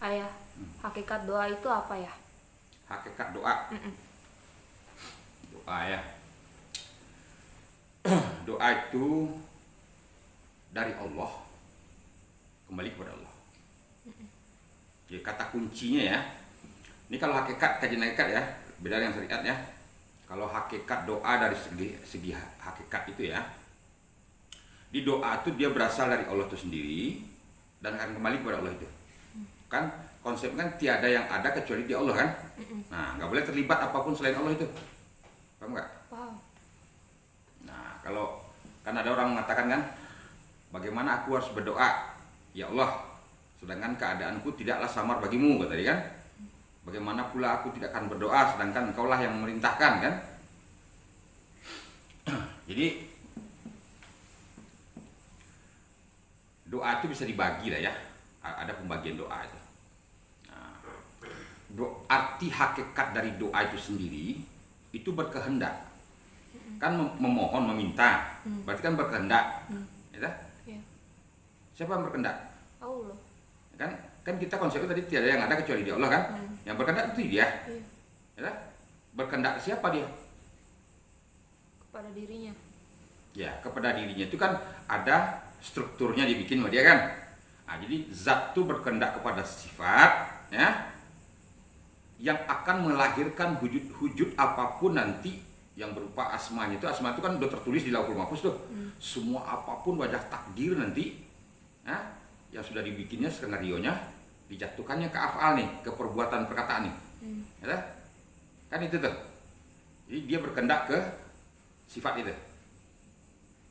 Ayah, hakikat doa itu apa ya? Hakikat doa. Mm-mm. Doa ya. Doa itu dari Allah, kembali kepada Allah. Jadi kata kuncinya ya. Ini kalau hakikat, kajian hakikat ya, beda dengan syariat ya. Kalau hakikat doa dari segi hakikat itu ya, di doa itu dia berasal dari Allah itu sendiri dan akan kembali kepada Allah itu. Kan konsep kan tiada yang ada kecuali di Allah kan. Nah, nggak boleh terlibat apapun selain Allah itu. Paham nggak? Wow. Nah, kalau kan ada orang mengatakan kan, bagaimana aku harus berdoa, ya Allah, sedangkan keadaanku tidaklah samar bagimu, kata dia kan. Bagaimana pula aku tidak akan berdoa, sedangkan engkaulah yang memerintahkan kan. Jadi doa itu bisa dibagi lah ya, ada pembagian doa itu. Nah, arti hakikat dari doa itu sendiri itu berkehendak, kan memohon, meminta, berarti kan berkehendak, ya? Iya. Siapa yang berkehendak? Allah. Kan kita konsepnya tadi tiada yang ada kecuali di Allah kan. Yang berkehendak itu dia, Iya. ya? Berkehendak siapa dia? Kepada dirinya. Ya, kepada dirinya itu kan ada strukturnya dibikin sama dia kan. Nah, jadi zat itu berkehendak kepada sifat, ya, yang akan melahirkan wujud apapun nanti yang berupa asmanya itu. Asma itu kan udah tertulis di Lauhul Mahfuz tuh. Semua apapun wajah takdir nanti, ya, yang sudah dibikinnya skenarionya, dijatuhkannya ke afal nih, ke perbuatan perkataan nih, ya, kan itu tuh. Jadi dia berkehendak ke sifat itu,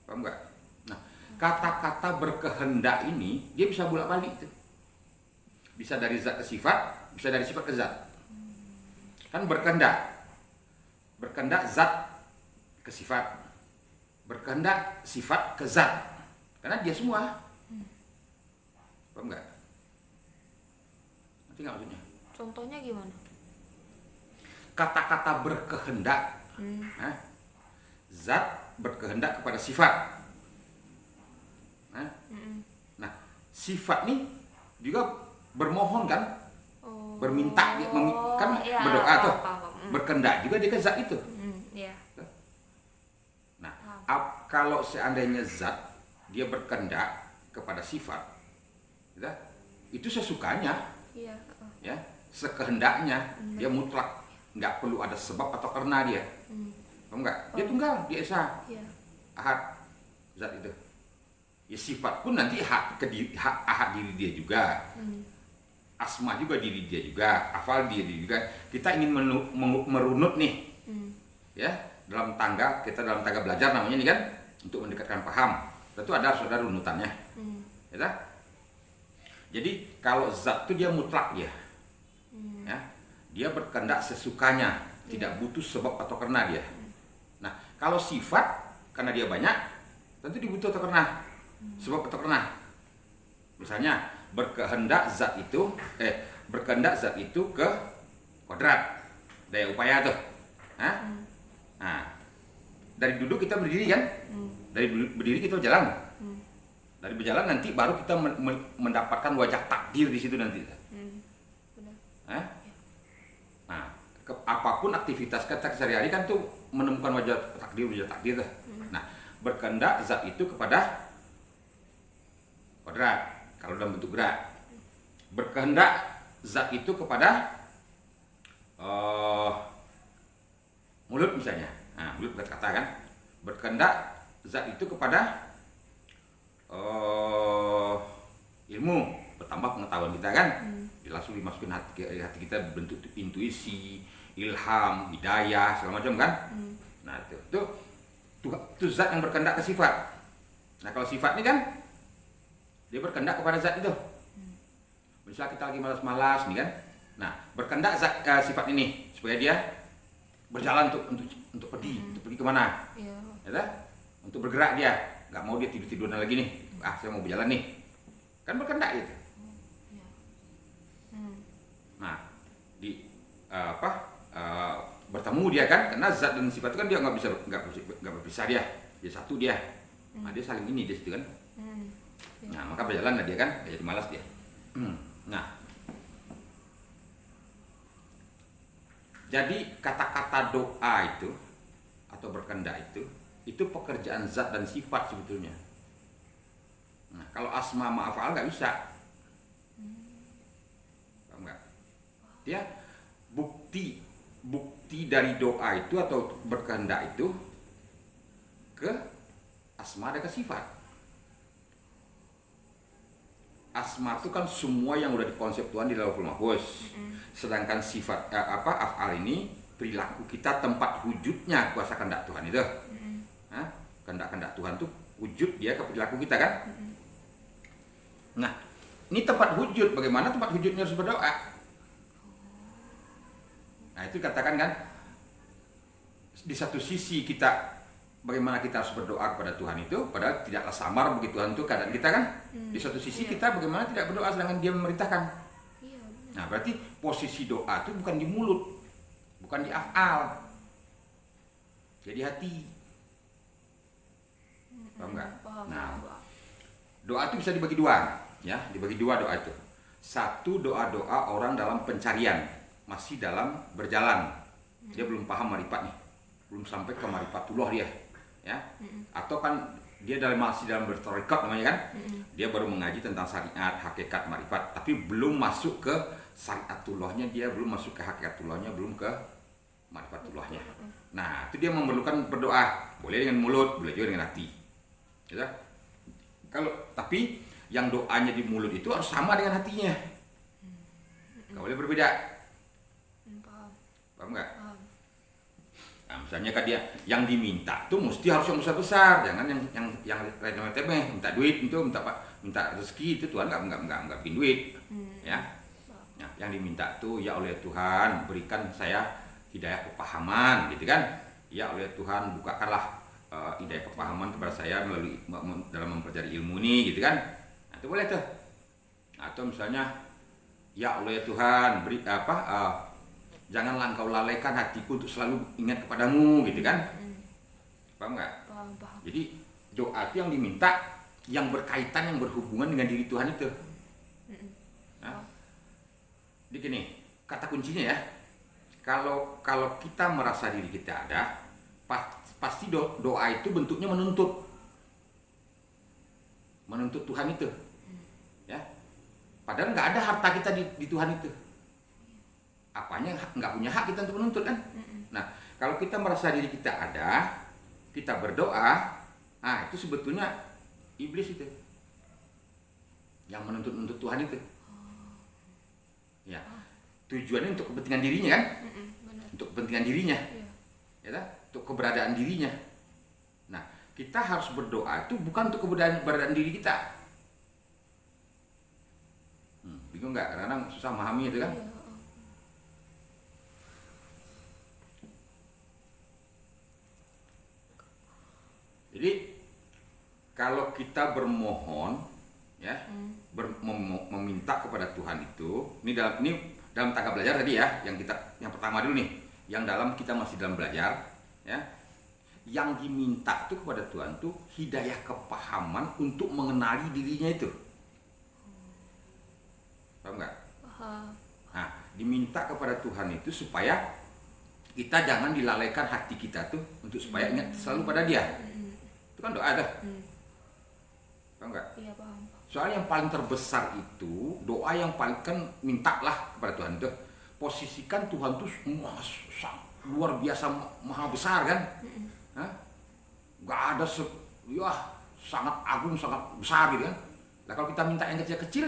paham nggak? Nah, kata-kata berkehendak ini dia bisa bolak-balik tuh. Bisa dari zat ke sifat, bisa dari sifat ke zat. Kan berkehendak zat ke sifat, berkehendak sifat ke zat, karena dia semua. Paham nggak? Nanti nggak maksudnya? Contohnya gimana? Kata-kata berkehendak, zat berkehendak kepada sifat. Nah, sifat nih juga bermohon kan, berminta, kan iya, berdoa tuh, paham. berkehendak juga dia ke zat itu. Iya. Nah, kalau seandainya zat dia berkehendak kepada sifat, ya, itu sesukanya, Iya. ya, sekehendaknya, dia mutlak, nggak perlu ada sebab atau karena dia. Paham nggak? Dia tunggal, dia esa, Iya. ahad, zat itu. Ya, sifat pun nanti hak ahad diri dia juga, asma juga diri dia juga, afal diri juga. Kita ingin merunut nih, ya, dalam tangga belajar namanya ini kan, untuk mendekatkan paham. Tentu harus ada runutannya, ya. Jadi kalau zat itu dia mutlak dia, ya, dia berkehendak sesukanya, tidak butuh sebab atau karena dia. Nah, kalau sifat karena dia banyak, tentu dibutuh atau karena, sebab atau karena. Misalnya berkehendak zat itu ke kuadrat, daya upaya tuh. Nah, dari duduk kita berdiri kan, dari berdiri kita jalan, dari berjalan nanti baru kita mendapatkan wajah takdir di situ nanti. Benar. Nah, apapun aktivitas kita sehari-hari kan tuh menemukan wajah takdir tuh. Nah, berkehendak zat itu kepada kuadrat kalau dalam bentuk gerak. Berkehendak zat itu kepada mulut misalnya. Nah, mulut berkata kan. Berkehendak zat itu kepada ilmu, bertambah pengetahuan kita kan. Langsung dimasukin hati kita, bentuk intuisi, ilham, hidayah, segala macam kan. Nah, itu zat yang berkehendak ke sifat. Nah, kalau sifat ini kan dia berkehendak kepada zat itu. Misalnya kita lagi malas-malas nih kan. Nah, berkehendak sifat ini supaya dia berjalan untuk pergi kemana? Iya. Ya, untuk bergerak dia, nggak mau dia tidur-tiduran lagi nih. Saya mau berjalan nih. Kan berkehendak gitu. Nah, bertemu dia kan, karena zat dan sifat itu kan dia nggak berpisah dia satu dia. Nah, dia saling ini dia situ kan. Nah, maka berjalan lah dia kan, jadi malas dia. Nah, Jadi kata-kata doa itu atau berkehendak itu pekerjaan zat dan sifat sebetulnya. Nah, kalau asma ma'afal nggak bisa. Paham nggak? Ya, bukti dari doa itu atau berkehendak itu ke asma dan ke sifat. Asma itu kan semua yang udah dikonsep Tuhan di Lauhul Mahfuz. Sedangkan sifat af'al ini perilaku kita, tempat wujudnya kuasa kehendak Tuhan itu. Kehendak Tuhan tuh wujud dia ke perilaku kita kan. Nah, ini tempat wujud. Bagaimana tempat wujudnya harus berdoa? Nah, itu katakan kan, di satu sisi kita bagaimana kita harus berdoa kepada Tuhan itu, padahal tidaklah samar bagi Tuhan itu keadaan kita kan. Di satu sisi kita bagaimana tidak berdoa sedangkan Dia memerintahkan. Nah, berarti posisi doa itu bukan di mulut, bukan di af'al, jadi hati. Paham nggak? Nah, doa itu bisa dibagi dua, ya, dibagi dua doa itu. Satu, doa-doa orang dalam pencarian, masih dalam berjalan, dia belum paham marifat nih, belum sampai ke marifatullah dia, ya. Atau kan dia masih dalam bertarekat namanya kan, dia baru mengaji tentang syariat, hakikat, marifat, tapi belum masuk ke syariatullahnya, dia belum masuk ke hakikatullahnya, belum ke marifatullahnya. Nah, itu dia memerlukan berdoa, boleh dengan mulut, boleh juga dengan hati. Ya. Tapi yang doanya di mulut itu harus sama dengan hatinya. Nggak boleh berbeda. Paham nggak? Nah, misalnya kan dia yang diminta tuh mesti harus yang besar-besar, jangan yang remeh-temeh, minta duit itu, minta rezeki itu Tuhan nggak bikin duit, ya. Nah, yang diminta tuh, ya oleh Tuhan berikan saya hidayah kepahaman, gitu kan? Ya oleh Tuhan bukakanlah hidayah kepahaman kepada saya melalui dalam mempelajari ilmu ini, gitu kan? Nah, itu boleh tuh. Atau misalnya, ya oleh Tuhan beri janganlah engkau lalaikan hatiku untuk selalu ingat kepadamu, gitu kan? Paham nggak? Paham. Jadi doa itu yang diminta, yang berkaitan, yang berhubungan dengan diri Tuhan itu. Nah, jadi gini, kata kuncinya ya, kalau kita merasa diri kita ada, pasti doa itu bentuknya menuntut Tuhan itu, ya. Padahal nggak ada harta kita di Tuhan itu. Apanya nggak punya hak kita untuk menuntut kan? Nah, kalau kita merasa diri kita ada, kita berdoa, nah itu sebetulnya iblis itu yang menuntut Tuhan itu. Ya, tujuannya untuk kepentingan dirinya kan? Untuk kepentingan dirinya, ya, untuk keberadaan dirinya. Nah, kita harus berdoa itu bukan untuk keberadaan diri kita. Bingung nggak? Kadang-kadang susah memahami itu kan? Jadi kalau kita bermohon, ya, meminta kepada Tuhan itu, ini dalam tangga belajar tadi ya, yang pertama dulu nih, yang dalam kita masih dalam belajar, ya, yang diminta itu kepada Tuhan tuh hidayah kepahaman untuk mengenali dirinya itu. Paham nggak? Paham. Nah, diminta kepada Tuhan itu supaya kita jangan dilalaikan hati kita tuh untuk supaya ingat selalu pada Dia. Itu kan doa tuh. Paham nggak? Iya, paham. Soalnya yang paling terbesar itu, doa yang paling kan mintalah kepada Tuhan itu. Posisikan Tuhan tuh luar biasa maha besar kan? Gak ada sangat agung, sangat besar gitu kan? Nah, kalau kita minta yang kecil-kecil,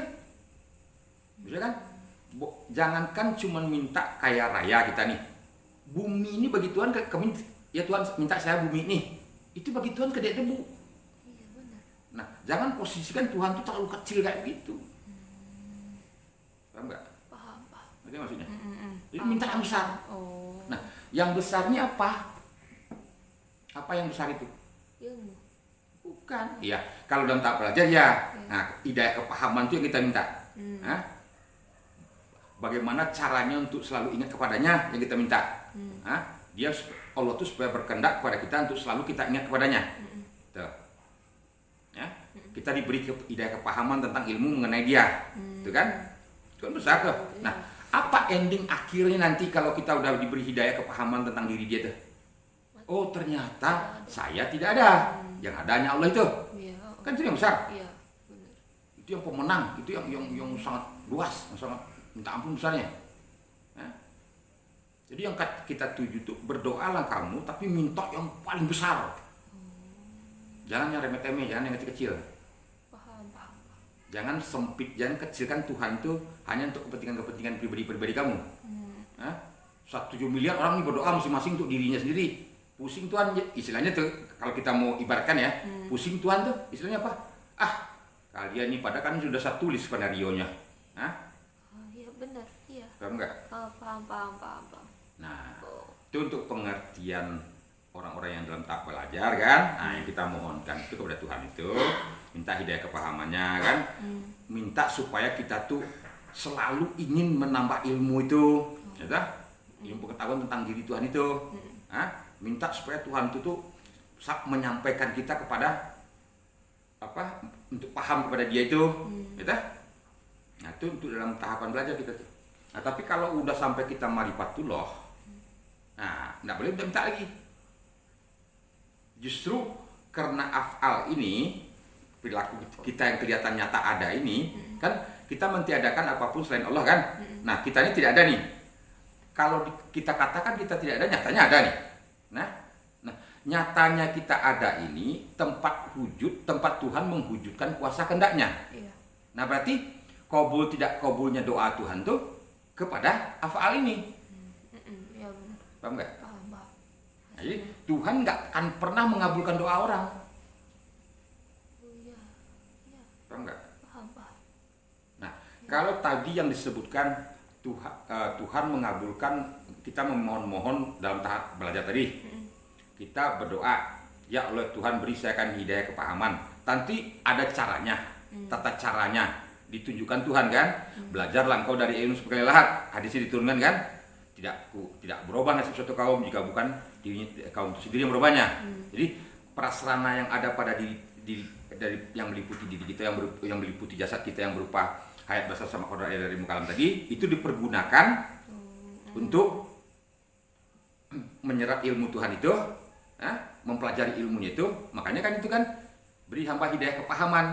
bisa kan? Jangankan cuma minta kaya raya kita nih, bumi ini bagi Tuhan ya Tuhan minta saya bumi ini, itu bagi Tuhan kedek debu. Iya, benar. Nah, jangan posisikan Tuhan tuh terlalu kecil kayak gitu. Paham nggak? Paham. Ngerti maksudnya? Jadi minta yang besar. Oh. Nah, yang besarnya apa? Apa yang besar itu? Ilmu. Bukan. Iya, kalau dalam tahap belajar ya. Nah, hidayah kepahaman itu yang kita minta. Nah, bagaimana caranya untuk selalu ingat kepadanya yang kita minta. Nah, Allah tuh supaya berkehendak kepada kita untuk selalu kita ingat kepadanya. Tuh. Ya, kita diberi hidayah kepahaman tentang ilmu mengenai Dia. Itu kan? Itu kan besar tuh. Nah, Apa ending akhirnya nanti kalau kita udah diberi hidayah kepahaman tentang diri dia tuh? Oh ternyata saya tidak ada, yang ada hanya Allah itu. Iya. Kan itu yang besar, Iya, benar. itu yang pemenang, itu yang sangat luas, yang sangat minta ampun besarnya. Ya. Jadi yang kita tuju tuh berdoalah kamu, tapi minta yang paling besar. Jangan yang remeh-temeh, jangan yang kecil-kecil. Paham. Jangan sempit, jangan kecilkan Tuhan itu hanya untuk kepentingan-kepentingan pribadi kamu. 1 miliar orang ini berdoa masing-masing untuk dirinya sendiri. Pusing Tuhan, istilahnya tuh kalau kita mau ibaratkan ya, pusing Tuhan tuh istilahnya apa? Kalian ini pada kan sudah saya tulis skenario-nya. Oh, iya benar. Iya. Paham nggak? Paham. Nah, itu untuk pengertian orang-orang yang dalam tahap belajar kan. Nah, yang kita mohonkan itu kepada Tuhan itu minta hidayah kepahamannya kan. Minta supaya kita tuh selalu ingin menambah ilmu itu, ya tak? Ilmu pengetahuan tentang diri Tuhan itu. Minta supaya Tuhan itu tuh menyampaikan kita kepada apa untuk paham kepada Dia itu, ya tak? Nah, itu untuk dalam tahapan belajar kita tuh. Nah, tapi kalau udah sampai kita marifatullah, nggak boleh minta lagi. Justru karena af'al ini, perilaku kita yang kelihatan nyata ada ini, kan kita mentiadakan apapun selain Allah kan. Nah, kita ini tidak ada nih. Kalau kita katakan kita tidak ada, nyatanya ada nih. Nah, nyatanya kita ada ini tempat wujud, tempat Tuhan menghujudkan kuasa kehendaknya. Iya. Nah, berarti kabul tidak kabulnya doa Tuhan tuh kepada af'al ini. Iya benar. Paham nggak? Paham. Jadi Tuhan nggak akan pernah mengabulkan doa orang. Oh iya. Paham nggak? Paham. Nah, kalau tadi yang disebutkan Tuhan mengabulkan, kita memohon-mohon dalam tahap belajar tadi. Kita berdoa, ya Allah Tuhan beri saya kan hidayah kepahaman. Nanti ada caranya, tata caranya ditunjukkan Tuhan kan. Belajarlah engkau dari ilmu sekali lahat. Hadisnya diturunkan kan. Tidak berubah nasib suatu kaum jika bukan dirinya, kaum itu sendiri yang berubahnya. Jadi prasarana yang ada pada diri dari yang meliputi diri kita, yang meliputi jasad kita yang berupa hayat basar sama kodrat dari mukalam tadi, itu dipergunakan untuk menyerap ilmu Tuhan itu, mempelajari ilmunya itu. Makanya kan itu kan beri hamba hidayah kepahaman.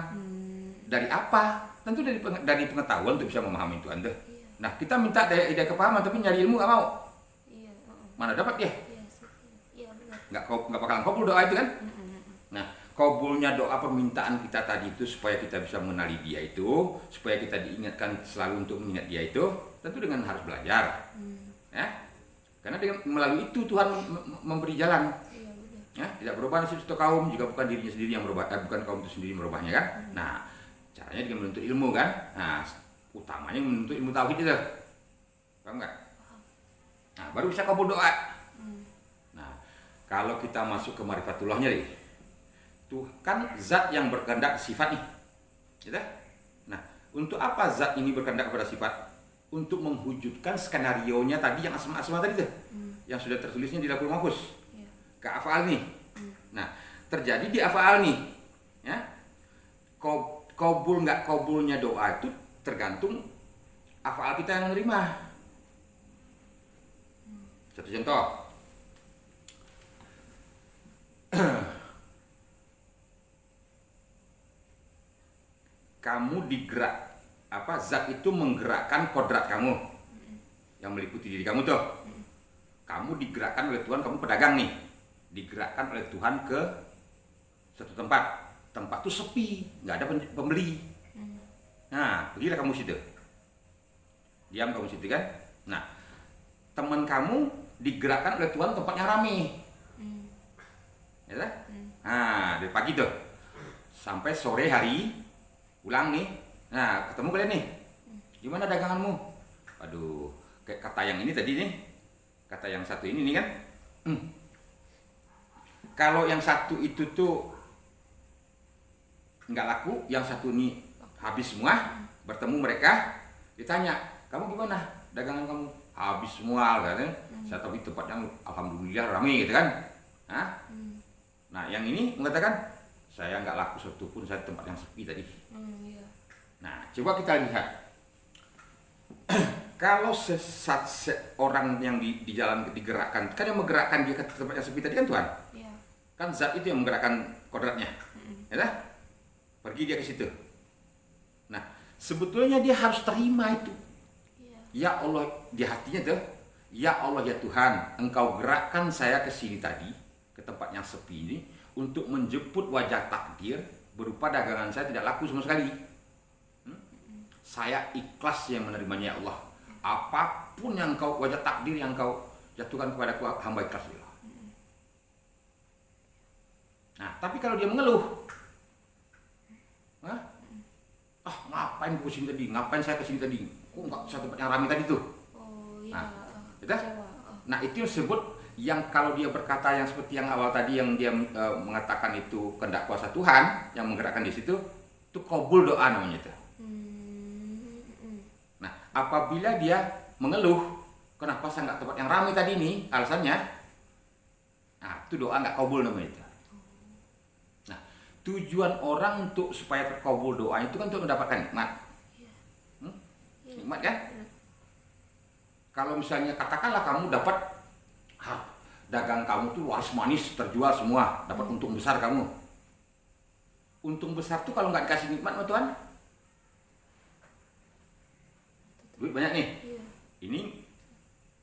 Dari apa? Tentu dari pengetahuan untuk bisa memahami Tuhan tuh. Nah, kita minta hidayah kepahaman tapi nyari ilmu nggak mau. Iya. Mana dapat dia? Iya benar. Nggak bakalan kabul doa itu kan. Nah, kabulnya doa permintaan kita tadi itu supaya kita bisa mengenali Dia itu, supaya kita diingatkan selalu untuk mengingat Dia itu, tentu dengan harus belajar. Ya, karena melalui itu Tuhan memberi jalan. Iya benar. Ya, tidak berubah nasib suatu kaum jika bukan dirinya sendiri yang berubah, bukan kaum itu sendiri merubahnya kan. Nah, caranya dengan menuntut ilmu kan. Nah, utamanya menuntut ilmu tauhid itu. Paham nggak? Nah, baru bisa kabul doa. Nah, kalau kita masuk ke marifatullahnya nih, tuh kan zat yang berkehendak sifat nih, gitu? Nah, untuk apa zat ini berkehendak kepada sifat? Untuk menghujudkan skenario-nya tadi yang asma-asma tadi tuh, yang sudah tertulisnya di Lauhul Mahfuz, ke af'al nih. Nah, terjadi di af'al nih, ya. Kabul nggak kabulnya doa itu tergantung af'al kita yang menerima. Satu contoh. Kamu zat itu menggerakkan kodrat kamu yang meliputi diri kamu tuh. Kamu digerakkan oleh Tuhan, kamu pedagang nih, digerakkan oleh Tuhan ke satu tempat itu sepi, nggak ada pembeli. Nah, pergilah kamu situ, diam kamu situ kan. Nah, teman kamu digerakkan oleh Tuhan tempatnya rame, ya kan? Nah, dari pagi tuh sampai sore hari pulang nih. Nah, ketemu kalian nih. Gimana daganganmu? Aduh, kayak kata yang ini tadi nih. Kata yang satu ini nih kan. Kalau yang satu itu tuh nggak laku, yang satu ini habis semua. Bertemu mereka, ditanya, kamu gimana? Dagangan kamu habis semua kan? Saya tahu tempatnya alhamdulillah ramai gitu kan. Nah, yang ini mengatakan saya nggak laku satu pun, saya tempat yang sepi tadi. Iya. Nah, coba kita lihat kalau orang yang di jalan digerakkan, kan yang menggerakkan dia ke tempat yang sepi tadi kan Tuhan. Iya. Kan zat itu yang menggerakkan kodratnya. Ya dah? Pergi dia ke situ. Nah, sebetulnya dia harus terima itu. Iya. Ya Allah, di hatinya tuh, ya Allah ya Tuhan, Engkau gerakkan saya ke sini tadi, ke tempat yang sepi ini, untuk menjemput wajah takdir berupa dagangan saya tidak laku sama sekali. Saya ikhlas yang menerimanya ya Allah. Apapun yang Engkau, wajah takdir yang Engkau jatuhkan kepadaku, hamba ikhlas ya Allah. Nah, tapi kalau dia mengeluh, ngapain ke sini tadi? Ngapain saya ke sini tadi? Kok nggak bisa tempat yang ramai tadi tuh? Oh iya. Nah, gitu? Kecewa. Nah, itu yang disebut yang kalau dia berkata yang seperti yang awal tadi yang dia mengatakan itu kehendak kuasa Tuhan yang menggerakkan di situ, itu qabul doa namanya itu. Nah, apabila dia mengeluh, kenapa saya nggak tempat yang ramai tadi nih, alasannya, nah itu doa nggak qabul namanya itu. Nah, tujuan orang untuk supaya terkabul doa itu kan untuk mendapatkan nikmat. Nikmat kan? Kalau misalnya katakanlah kamu dapat dagang kamu tuh laris manis terjual semua, dapat untung besar kamu. Untung besar tuh kalau nggak dikasih nikmat sama Tuhan, duit banyak nih. Iya. Ini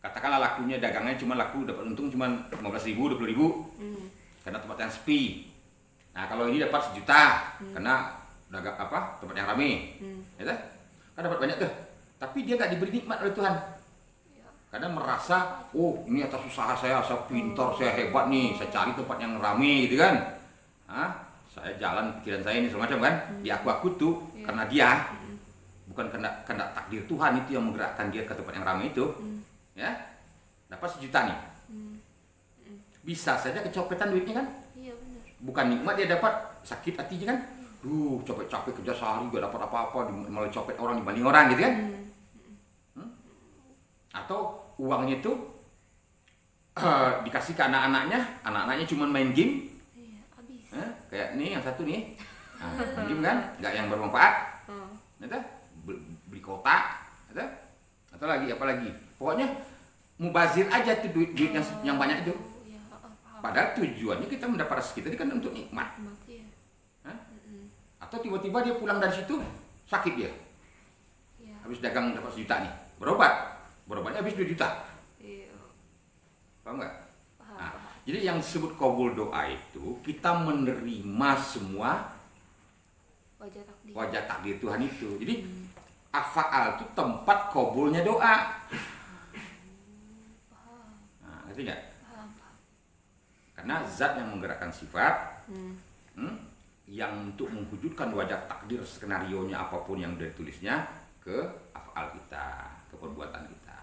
katakanlah lakunya dagangnya cuma laku dapat untung cuma 15.000, 20.000 karena tempat yang sepi. Nah kalau ini dapat 1 juta karena dagang tempat yang ramai, ya kan dapat banyak tuh. Tapi dia nggak diberi nikmat oleh Tuhan. Karena merasa, oh ini atas usaha saya pintar, saya hebat nih, saya cari tempat yang ramai gitu kan. Saya jalan pikiran saya ini semacam kan, diaku-aku tuh karena dia, bukan karena takdir Tuhan itu yang menggerakkan dia ke tempat yang ramai itu, ya dapat 1 juta nih. Bisa saja kecopetan duitnya kan? Iya benar. Bukan nikmat dia dapat, sakit hatinya kan? Capek-capek kerja sehari gak dapat apa-apa, malah copet orang dibanding orang gitu kan? Atau uangnya itu dikasih ke anak-anaknya cuma main game. Iya, habis. Kayak nih yang satu nih, main game kan, nggak yang bermanfaat. Beli kotak, atau lagi apa lagi? Pokoknya mubazir aja tuh duit yang banyak itu. Iya, paham. Padahal tujuannya kita mendapat rezeki tadi kan untuk nikmat. Iya. Atau tiba-tiba dia pulang dari situ sakit dia. Iya. Habis dagang dapat 1 juta nih, berobatnya habis 2 juta. Iya. Paham nggak? Paham. Jadi yang disebut qabul doa itu kita menerima semua wajah takdir Tuhan itu. Jadi afaal itu tempat qabulnya doa. Paham. Nah, ngerti nggak? Paham. Karena zat yang menggerakkan sifat, yang untuk mewujudkan wajah takdir skenarionya apapun yang sudah ditulisnya ke afaal kita, ke perbuatan kita.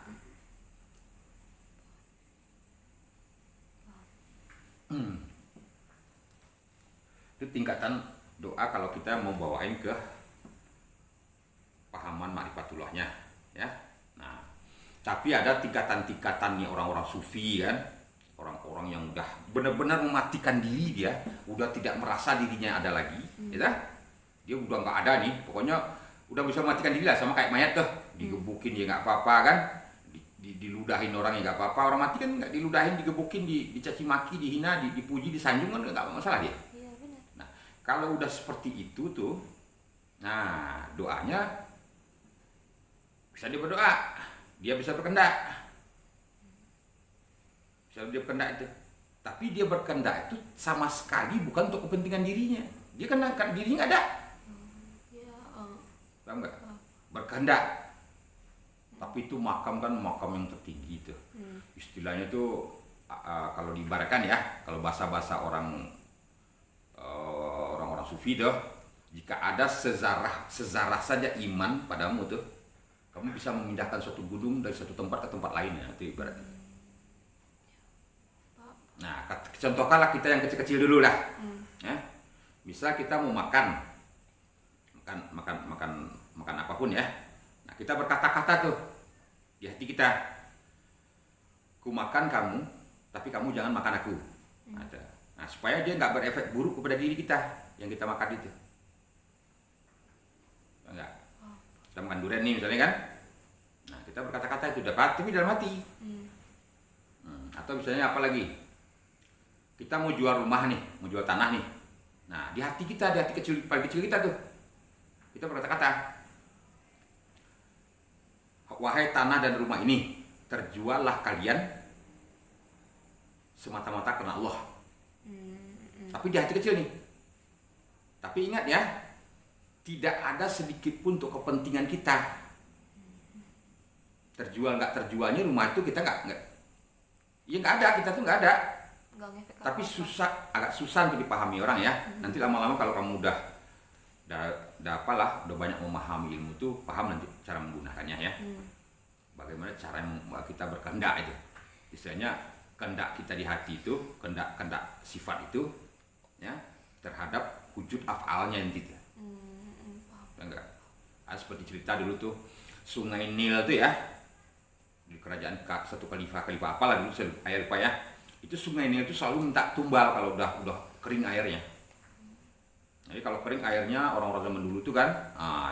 Itu tingkatan doa kalau kita mau bawain ke pahaman ma'rifatullahnya, ya. Nah, tapi ada tingkatan-tingkatannya orang-orang sufi kan, orang-orang yang udah benar-benar mematikan diri, dia udah tidak merasa dirinya ada lagi, ya. Dia udah nggak ada nih, pokoknya udah bisa mematikan diri lah, sama kayak mayat tuh, digebukin ya nggak apa-apa kan, diludahin orang ya nggak apa-apa, orang mati kan nggak diludahin, digebukin, dicaci maki, dihina, dipuji, disanjung kan nggak masalah dia. Iya benar. Nah kalau udah seperti itu tuh, nah doanya bisa dia berdoa, dia bisa berkehendak, bisa dia berkehendak itu, tapi dia berkehendak itu sama sekali bukan untuk kepentingan dirinya, dia kan dirinya nggak ada. Paham nggak? Berkehendak, tapi itu makam kan makam yang tertinggi itu. Istilahnya itu kalau diibaratkan ya, kalau bahasa orang sufi itu, jika ada sezarah saja iman padamu tuh, kamu bisa memindahkan suatu gunung dari satu tempat ke tempat lain ya, itu ibaratnya. Nah, contohkanlah kita yang kecil-kecil dulu lah. Ya. Bisa kita mau makan apapun ya. Nah, kita berkata-kata tuh di hati kita, ku makan kamu, tapi kamu jangan makan aku. Nah, supaya dia nggak berefek buruk kepada diri kita yang kita makan itu. Enggak. Kita makan durian nih misalnya kan. Nah, kita berkata-kata itu dapat, tapi dalam hati. Atau misalnya apa lagi? Kita mau jual rumah nih, mau jual tanah nih. Nah, di hati kita, di hati kecil, paling kecil kita tuh, kita berkata-kata, wahai tanah dan rumah ini, terjuallah kalian semata-mata karena Allah. Tapi di hati kecil nih. Tapi ingat ya, tidak ada sedikit pun untuk kepentingan kita. Terjual nggak terjualnya rumah itu kita nggak ya nggak ada, kita tuh nggak ada. Tapi agak susah untuk dipahami orang ya. Nanti lama-lama kalau kamu udah apalah, udah banyak memahami ilmu itu, paham nanti cara menggunakannya ya. Bagaimana cara kita berkehendak itu. Istilahnya kehendak kita di hati itu, kehendak sifat itu ya terhadap wujud afalnya nanti itu. Enggak. Seperti cerita dulu tuh Sungai Nil tuh ya. Di kerajaan satu khalifah apalah dulu saya lupa ya. Itu Sungai Nil itu selalu minta tumbal kalau udah kering airnya. Jadi kalau kering airnya, orang-orang zaman dulu tuh kan,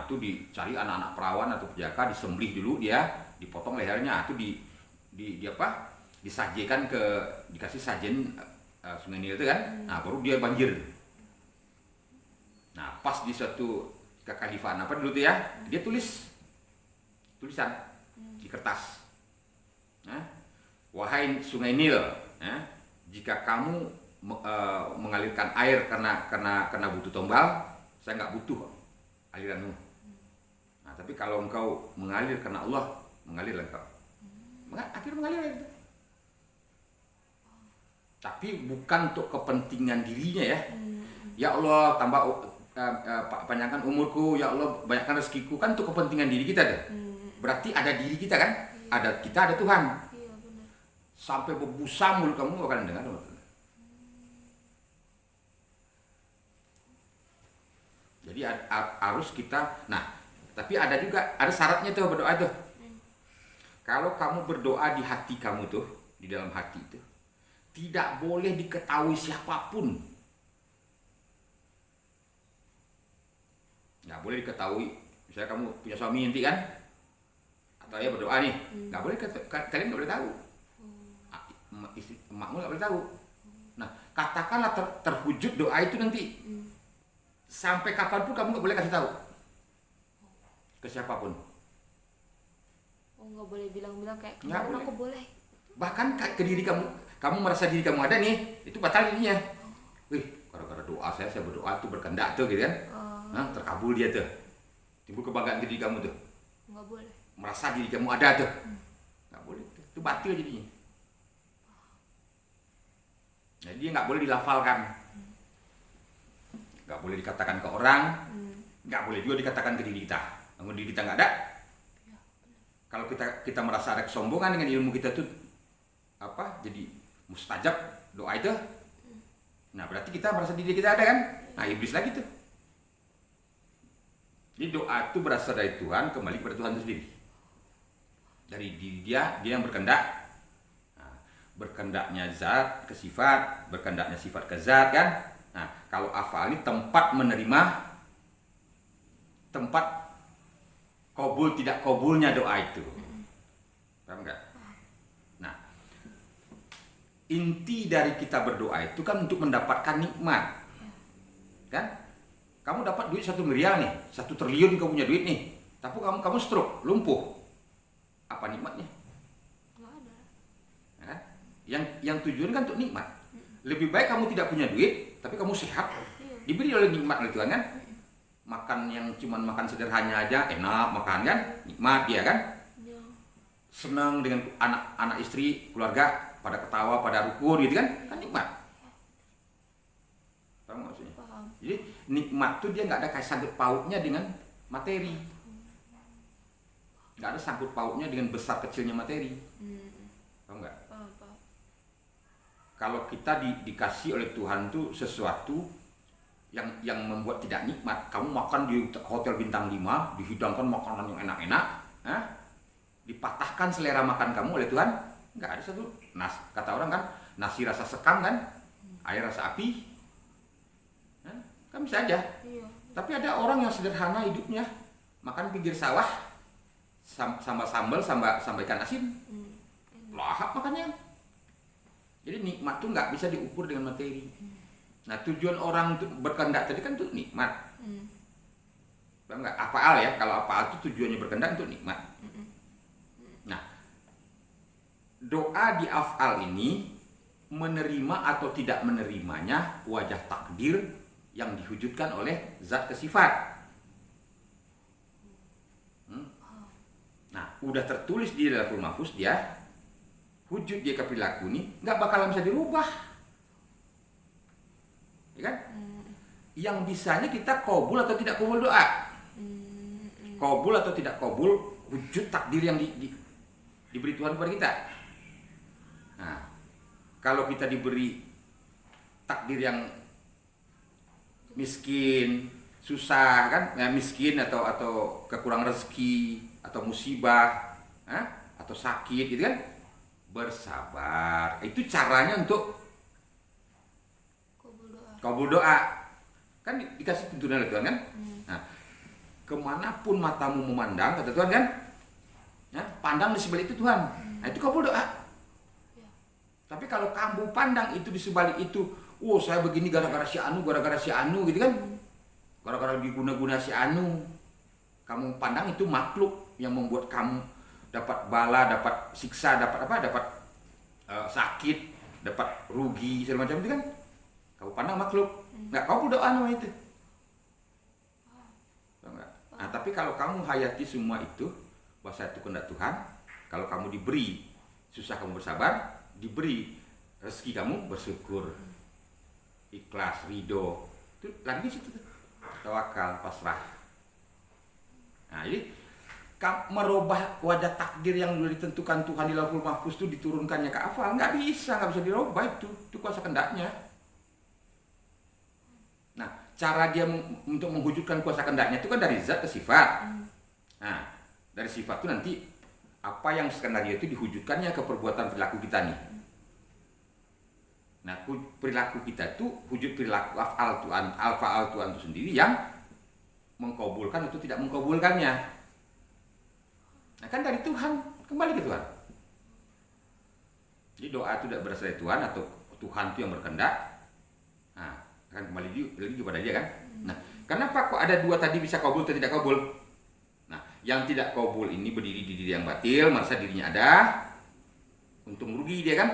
itu dicari anak-anak perawan atau penjaga, disembelih dulu dia, dipotong lehernya, itu disajikan dikasih sajen Sungai Nil itu kan, nah baru dia banjir. Nah pas di suatu kekhalifahan apa dulu tuh ya, dia tulisan di kertas. Wahai Sungai Nil, jika kamu mengalirkan air karena butuh tombal, saya nggak butuh aliranmu. Nah, tapi kalau engkau mengalir karena Allah, mengalirlah engkau. Akhirnya mengalir itu. Tapi bukan untuk kepentingan dirinya ya. Ya Allah, tambah panjangkan umurku, ya Allah, banyakkan rezekiku, kan untuk kepentingan diri kita deh. Berarti ada diri kita kan? Kita ada Tuhan. Iya, benar. Sampai berbusa mulut kamu gak akan dengar. Jadi harus kita, tapi ada syaratnya tuh berdoa tuh. Kalau kamu berdoa di hati kamu tuh, di dalam hati itu, tidak boleh diketahui siapapun. Nggak boleh diketahui. Misalnya kamu punya suami nanti kan, atau ya berdoa nih, nggak boleh, kalian nggak boleh tahu. Emakmu nggak boleh tahu. Nah, katakanlah terwujud doa itu nanti. Sampai kapanpun kamu nggak boleh kasih tahu ke siapapun. Oh, nggak boleh bilang-bilang kayak kemarin aku boleh. Bahkan ke diri kamu merasa diri kamu ada nih, itu batal dirinya. Wih, gara-gara doa saya berdoa tuh berkehendak tuh gitu kan. Terkabul dia tuh. Timbul kebanggaan diri kamu tuh. Nggak boleh. Merasa diri kamu ada tuh. Nggak boleh tuh. Itu batil jadinya. Jadi dia nggak boleh dilafalkan. Nggak boleh dikatakan ke orang, nggak boleh juga dikatakan ke diri kita. Namun diri kita nggak ada. Kalau kita merasa ada kesombongan dengan ilmu kita tuh jadi mustajab doa itu. Nah berarti kita merasa diri kita ada kan? Nah iblis lagi tuh. Jadi doa itu berasal dari Tuhan, kembali kepada Tuhan itu sendiri. Dari diri dia yang berkehendak. Nah, berkehendaknya zat ke sifat, berkehendaknya sifat ke zat kan? Nah, kalau afal ini tempat menerima, tempat kabul tidak kabulnya doa itu. Paham enggak? Nah, inti dari kita berdoa itu kan untuk mendapatkan nikmat. Kan? Kamu dapat duit 1 miliar nih, 1 triliun kamu punya duit nih. Tapi kamu stroke, lumpuh. Apa nikmatnya? Nggak ada. Nah, yang tujuan kan untuk nikmat. Lebih baik kamu tidak punya duit, tapi kamu sehat, diberi oleh nikmat oleh Tuhan kan. Makan yang cuman makan sederhana aja enak makan kan, nikmat dia kan. Senang dengan anak istri, keluarga pada ketawa, pada rukun gitu kan nikmat. Paham maksudnya? Paham. Jadi nikmat tuh dia nggak ada sangkut pautnya dengan materi, nggak ada sangkut pautnya dengan besar kecilnya materi. Paham nggak? Paham. Kalau kita dikasih oleh Tuhan tuh sesuatu yang membuat tidak nikmat, kamu makan di hotel bintang 5, dihidangkan makanan yang enak-enak, dipatahkan selera makan kamu oleh Tuhan, nggak ada satu. Kata orang kan, nasi rasa sekam kan, air rasa api, kan bisa aja. Iya. Tapi ada orang yang sederhana hidupnya, makan pinggir sawah, sama sambal sama ikan asin. Enak. Lahap makannya. Jadi nikmat tuh nggak bisa diukur dengan materi. Nah tujuan orang untuk berkehendak tadi kan untuk nikmat. Paham nggak? Afaal ya, kalau afaal itu tujuannya berkehendak untuk nikmat. Nah doa di afal ini menerima atau tidak menerimanya wajah takdir yang diwujudkan oleh zat ke sifat. Nah, udah tertulis di Lauhul Mahfuz dia wujud dia ke perilaku ini nggak bakalan bisa dirubah, ya kan? Yang bisanya kita qabul atau tidak qabul doa, qabul atau tidak qabul wujud takdir yang diberi Tuhan kepada kita. Nah, kalau kita diberi takdir yang miskin, susah kan, ya, miskin atau kekurangan rezeki atau musibah, atau sakit, gitu kan, bersabar. Itu caranya untuk kabul doa. Kan dikasih tuntunan oleh Tuhan kan. Nah, kemanapun matamu memandang, kata Tuhan kan, ya, pandang di sebalik itu Tuhan. Nah, itu kabul doa. Tapi kalau kamu pandang itu di sebalik itu, oh saya begini gara-gara si anu gitu kan, gara-gara diguna-guna si anu. Kamu pandang itu makhluk yang membuat kamu dapat bala, dapat siksa, dapat sakit, dapat rugi segala macam itu kan. Kamu pandang makhluk, nggak kamu berdoa nama itu. Nah, tapi kalau kamu hayati semua itu, bahasa itu kehendak Tuhan. Kalau kamu diberi susah kamu bersabar, diberi rezeki kamu bersyukur, ikhlas, ridho. Itu lagi di situ tuh. Tawakal, pasrah. Nah, jadi merubah wajah takdir yang sudah ditentukan Tuhan di Lauhul Mahfuz itu diturunkannya ke afal, nggak bisa dirubah itu kuasa kehendaknya. Nah, cara dia untuk mewujudkan kuasa kehendaknya itu kan dari zat ke sifat. Nah, dari sifat itu nanti apa yang skenario itu diwujudkannya ke perbuatan perilaku kita nih. Nah, perilaku kita itu wujud perilaku afal Tuhan itu sendiri yang mengkabulkan atau tidak mengkabulkannya. Nah, kan dari Tuhan, kembali ke Tuhan. Jadi doa itu tidak berasal dari Tuhan atau Tuhan itu yang berkehendak. Nah, akan kembali lagi kepada dia kan. Nah, kenapa kok ada dua tadi bisa kabul atau tidak kabul? Nah, yang tidak kabul ini berdiri di diri yang batil, merasa dirinya ada, untung rugi dia kan.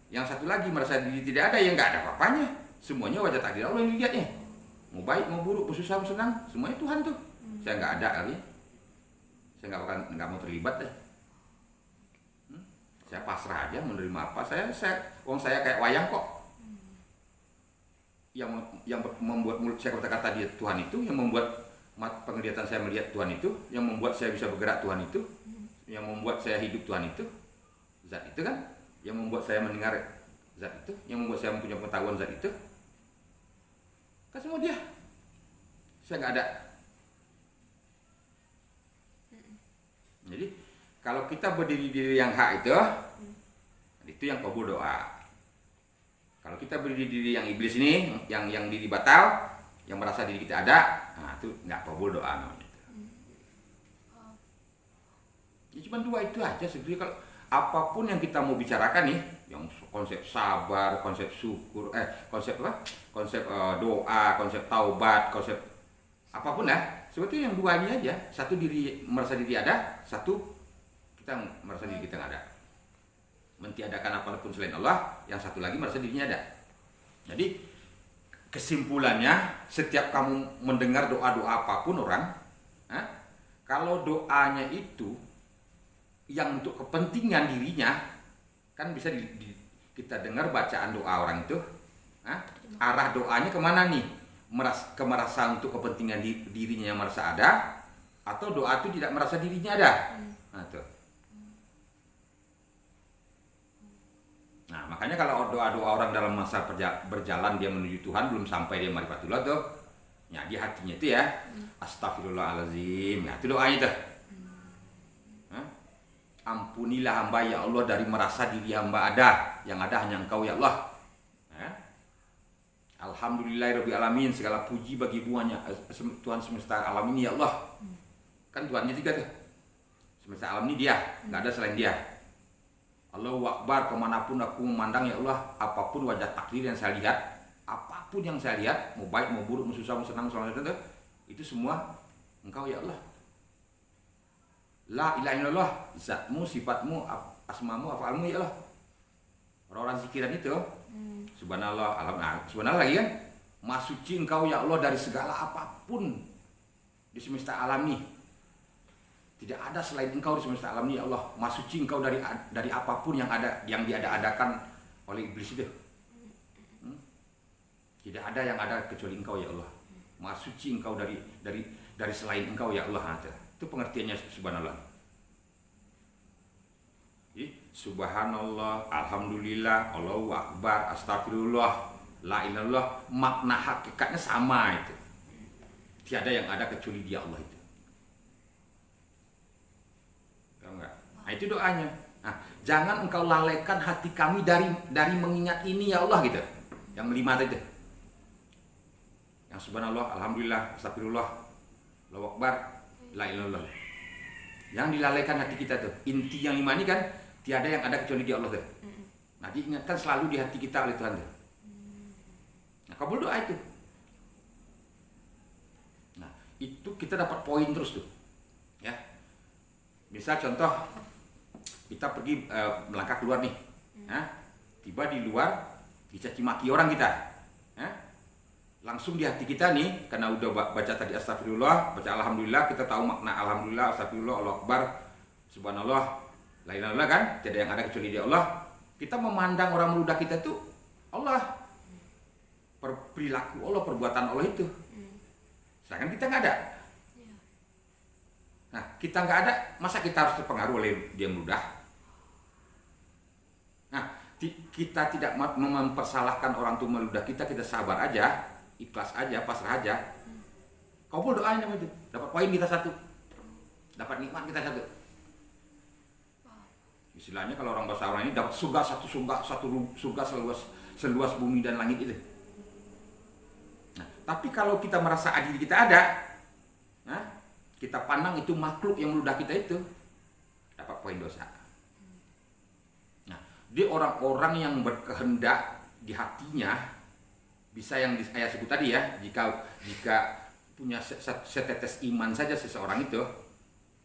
Yang satu lagi merasa diri tidak ada, yang nggak ada apa-apanya. Semuanya wajah takdir Allah yang dilihatnya. Mau baik, mau buruk, mau susah, mau senang, semuanya Tuhan tuh. Saya nggak ada kali. Saya nggak mau terlibat deh. Saya pasrah aja menerima apa. Saya kayak wayang kok. Yang membuat mulut saya kata-kata dia Tuhan itu, yang membuat penglihatan saya melihat Tuhan itu, yang membuat saya bisa bergerak Tuhan itu, yang membuat saya hidup Tuhan itu, zat itu kan, yang membuat saya mendengar zat itu, yang membuat saya mempunyai pengetahuan zat itu, kan semua dia. Saya nggak ada. Jadi kalau kita berdiri di diri yang hak itu yang kabul doa. Kalau kita berdiri di diri yang iblis ini, yang diri batal, yang merasa diri kita ada, nah itu nggak kabul doa namanya. Ya, cuma dua itu aja sebetulnya. Kalau apapun yang kita mau bicarakan nih, yang konsep sabar, konsep syukur, konsep doa, konsep taubat, konsep apapun lah, sebetulnya yang dua ini aja. Satu diri merasa diri ada, satu kita merasa diri kita nggak ada. Mentiadakan apapun selain Allah, yang satu lagi merasa dirinya ada. Jadi kesimpulannya, setiap kamu mendengar doa-doa apapun orang, kalau doanya itu yang untuk kepentingan dirinya, kan bisa kita dengar bacaan doa orang itu, arah doanya kemana nih? Merasa untuk kepentingan dirinya yang merasa ada, atau doa itu tidak merasa dirinya ada. Nah, tuh. Nah, makanya kalau doa-doa orang dalam masa berjalan dia menuju Tuhan, belum sampai dia marifatullah tuh, ya di hatinya itu ya, astagfirullahaladzim, nah itu doanya tuh. Ampunilah hamba ya Allah dari merasa diri hamba ada, yang ada hanya Engkau ya Allah. Alhamdulillahirabbil alamin, segala puji bagi buahnya Tuhan semesta alam ini ya Allah. Kan Tuhannya tiga tuh. Semesta alam ini dia, nggak ada selain dia. Allahu Akbar, kemanapun aku memandang ya Allah, apapun wajah takdir yang saya lihat, apapun yang saya lihat, mau baik, mau buruk, mau susah, mau senang, itu semua Engkau ya Allah. La ilaha illallah, zatmu, sifatmu, asmamu, afalmu ya Allah. Orang-orang zikiran itu, subhanallah, alhamdulillah, subhanallah lagi kan, Maha suci Engkau ya Allah dari segala apapun di semesta alam ini. Tidak ada selain Engkau di semesta alam ini ya Allah. Maha suci Engkau dari apapun yang ada, yang diada-adakan oleh iblis itu. Tidak ada yang ada kecuali Engkau ya Allah. Maha suci Engkau dari selain Engkau ya Allah. Itu pengertiannya subhanallah. Jadi, subhanallah, alhamdulillah, Allahu Akbar, astagfirullah, la ilaha illallah, makna hakikatnya sama itu. Tiada yang ada kecuali Dia Allah itu. Nah, itu doanya. Nah, jangan engkau lalaikan hati kami dari mengingat ini ya Allah gitu. Yang 5 itu. Yang subhanallah, alhamdulillah, astagfirullah, Allahu Akbar, la ilaha illallah. Yang dilalaikan hati kita tuh. Inti yang 5 ini kan tiada yang ada kecuali Dia Allah tuh. Nah, diingatkan selalu di hati kita oleh Tuhan tuh. Nah, kabul doa itu. Nah, itu kita dapat poin terus tuh. Ya. Misal contoh kita pergi melangkah keluar nih, tiba di luar dicaci maki orang kita, langsung di hati kita nih, karena udah baca tadi astagfirullah, baca alhamdulillah, kita tahu makna alhamdulillah, astagfirullah, Allahu Akbar, subhanallah, la ilaha illallah kan, tidak yang ada kecuali Dia Allah. Kita memandang orang meludah kita tuh Allah, perilaku Allah, perbuatan Allah itu, sedangkan kita nggak ada. Nah, kita nggak ada, masa kita harus terpengaruh oleh dia meludah? Nah, kita tidak mempersalahkan orang tua meludah kita sabar aja, ikhlas aja, pasrah aja. Kabul doain nama itu, dapat poin kita 1, dapat nikmat kita 1. Istilahnya kalau orang bahasa orang ini dapat surga satu surga seluas bumi dan langit itu. Nah, tapi kalau kita merasa adil kita ada, kita pandang itu makhluk yang meludah kita itu, dapat poin dosa. Nah, dia orang-orang yang berkehendak di hatinya, bisa yang saya sebut tadi ya, jika punya setetes iman saja seseorang itu,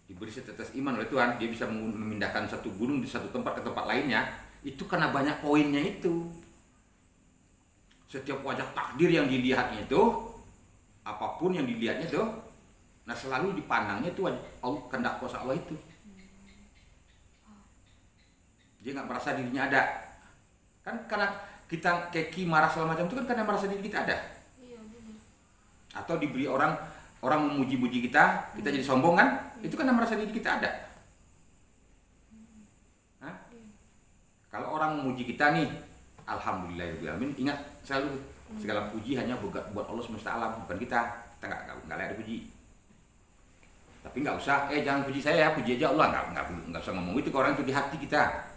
diberi setetes iman oleh Tuhan, dia bisa memindahkan satu gunung di satu tempat ke tempat lainnya, itu karena banyak poinnya itu. Setiap wajah takdir yang dilihatnya itu, apapun yang dilihatnya itu, nah selalu dipandangnya itu kehendak kuasa Allah itu. Dia nggak merasa dirinya ada. Kan karena kita keki marah segala macam itu kan karena merasa diri kita ada. Atau diberi orang memuji-muji kita jadi sombong kan? Itu karena merasa diri kita ada. Kalau orang memuji kita nih, alhamdulillahirobbilalamin, ingat selalu segala puji hanya buat Allah semesta alam, bukan kita. Kita nggak layak dipuji. Tapi nggak usah, jangan puji saya ya, puji aja Allah, nggak usah ngomong itu ke orang, itu di hati kita.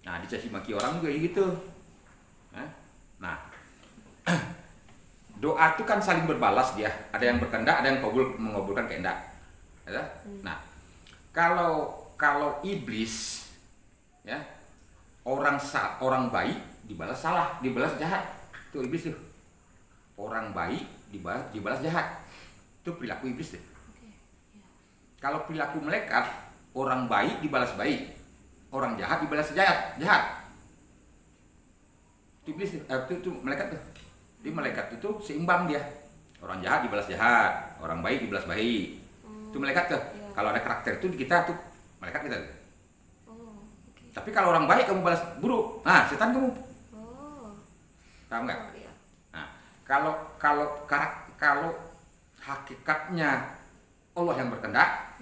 Nah, dicaci maki orang juga gitu. Nah, doa itu kan saling berbalas dia. Ada yang berkehendak, ada yang mengabulkan kehendak. Nah, kalau iblis, ya, orang baik dibalas salah, dibalas jahat. Itu iblis tuh. Orang baik dibalas jahat. Itu perilaku iblis deh. Kalau perilaku malaikat, orang baik dibalas baik, orang jahat dibalas jahat. Itu iblis, itu malaikat tuh. Jadi malaikat itu seimbang dia. Orang jahat dibalas jahat, orang baik dibalas baik. Itu malaikat tuh. Kalau ada karakter itu di kita tuh malaikat kita. Tapi kalau orang baik kamu balas buruk, setan kamu. Paham nggak? Nah, kalau hakikatnya Allah yang berkehendak,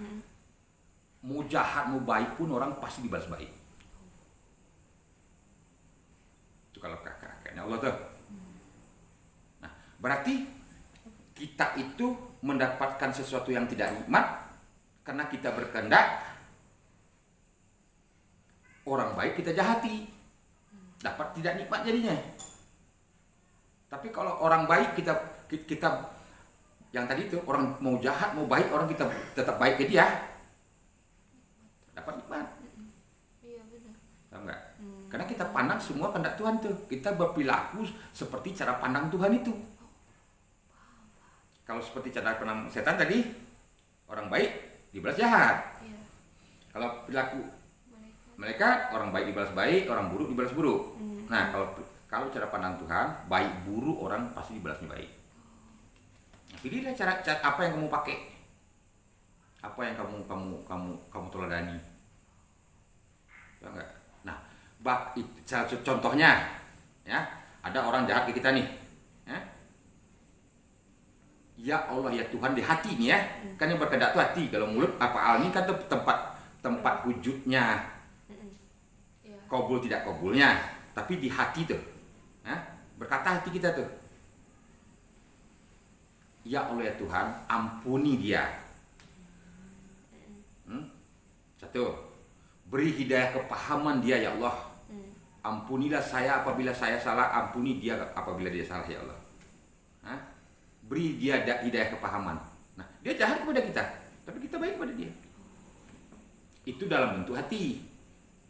mau jahat mau baik pun orang pasti dibalas baik. Itu kalau karakternya Allah tuh. Nah, berarti kita itu mendapatkan sesuatu yang tidak nikmat karena kita berkehendak. Orang baik kita jahati, dapat tidak nikmat jadinya. Tapi kalau orang baik kita yang tadi itu, orang mau jahat mau baik, orang kita tetap baik ke dia, pandang semua kehendak Tuhan tuh. Kita berperilaku seperti cara pandang Tuhan itu. Kalau seperti cara pandang setan tadi, orang baik dibalas jahat. Iya. Kalau perilaku Mereka. mereka, orang baik dibalas baik, orang buruk dibalas buruk. Nah, kalau cara pandang Tuhan, baik buruk orang pasti dibalasnya baik. Nah, pilihlah cara apa yang kamu pakai, apa yang kamu teladani, ya enggak? Nah, contohnya, ya, ada orang jahat ke kita nih, ya. Ya Allah ya Tuhan di hati nih ya, kan yang berkehendak tuh hati. Kalau mulut apa ini kan tempat wujudnya, Iya. kabul tidak kabulnya, tapi di hati tuh, ya, berkata hati kita tuh. Ya Allah ya Tuhan, ampuni dia. Satu, beri hidayah kepahaman dia ya Allah. Ampunilah saya apabila saya salah, ampuni dia apabila dia salah ya Allah. Hah? Beri dia hidayah kepahaman. Nah, dia jahat kepada kita, tapi kita baik kepada dia. Itu dalam bentuk hati.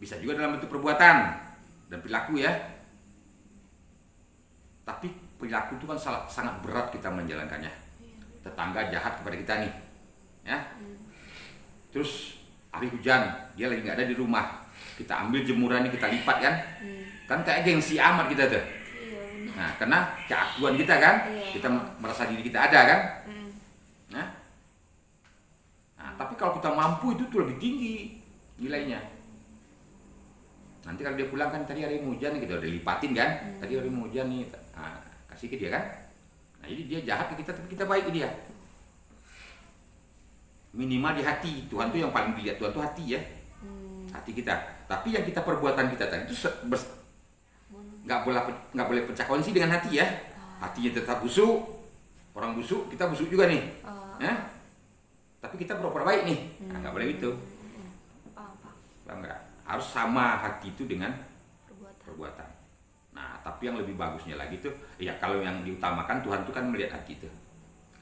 Bisa juga dalam bentuk perbuatan dan perilaku ya. Tapi perilaku itu kan sangat berat kita menjalankannya. Tetangga jahat kepada kita nih, ya. Terus hari hujan, dia lagi nggak ada di rumah. Kita ambil jemurannya, kita lipat kan. Kan kayak gengsi amat kita tuh. Iya, benar. Nah, karena keakuan kita kan, Iya. kita merasa diri kita ada kan. Nah, tapi kalau kita mampu itu tuh lebih tinggi nilainya. Nanti kalau dia pulang kan tadi hari hujan kita udah lipatin kan. Tadi hari hujan nih, kasih ke dia kan. Nah, jadi dia jahat ke kita tapi kita baik ke dia. Minimal di hati. Tuhan tuh yang paling dilihat, Tuhan tuh hati ya. Hati kita. Tapi yang kita perbuatan kita tadi itu nggak boleh pecah kongsi dengan hati ya. Hatinya tetap busuk. Orang busuk, kita busuk juga nih. Tapi kita pura-pura baik nih. Nah, nggak boleh gitu. Paham nggak? Harus sama hati itu dengan perbuatan. Nah, tapi yang lebih bagusnya lagi tuh, ya kalau yang diutamakan Tuhan tuh kan melihat hati itu.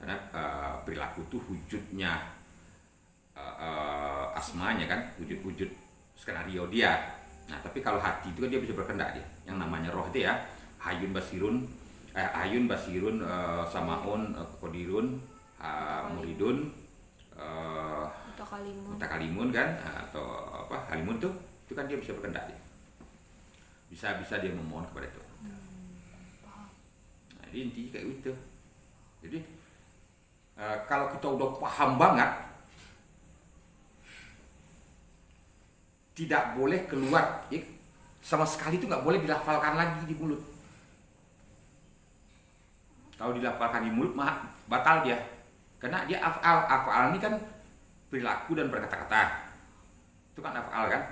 Karena perilaku tuh wujudnya asmanya kan, wujud skenario dia. Nah, tapi kalau hati itu kan dia bisa berkehendak dia. Yang namanya roh itu ya, Hayun Basirun, Samaun, Qadirun, Muridun, Mutakalimun kan, atau apa Halimun tuh, itu kan dia bisa berkehendak dia. Bisa dia memohon kepada Tuhan. Nah, jadi intinya kayak gitu. Jadi kalau kita udah paham banget, tidak boleh keluar, ya, sama sekali itu nggak boleh dilafalkan lagi di mulut. Kalau dilafalkan di mulut mah batal dia, karena dia afal ini kan perilaku dan berkata-kata, itu kan afal kan.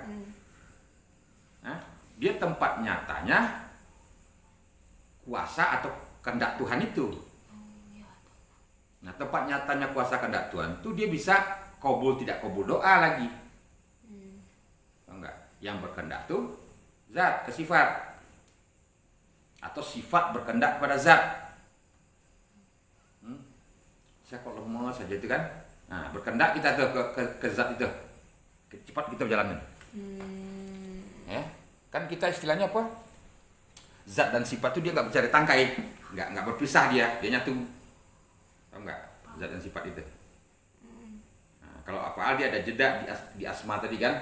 Nah, dia tempat nyatanya kuasa atau kehendak Tuhan itu. Nah, tempat nyatanya kuasa kehendak Tuhan itu dia bisa kabul tidak kabul doa lagi. Enggak, yang berkehendak tuh zat ke sifat, atau sifat berkehendak pada zat. Saya kok lemas saja itu kan. Nah, berkehendak kita tuh ke zat itu, cepat kita berjalan. Ya, kan kita istilahnya apa? Zat dan sifat itu dia nggak bisa ditangkai, nggak berpisah dia nyatu. Tahu nggak? Zat dan sifat itu. Nah, kalau apa dia ada jeda di asma tadi kan?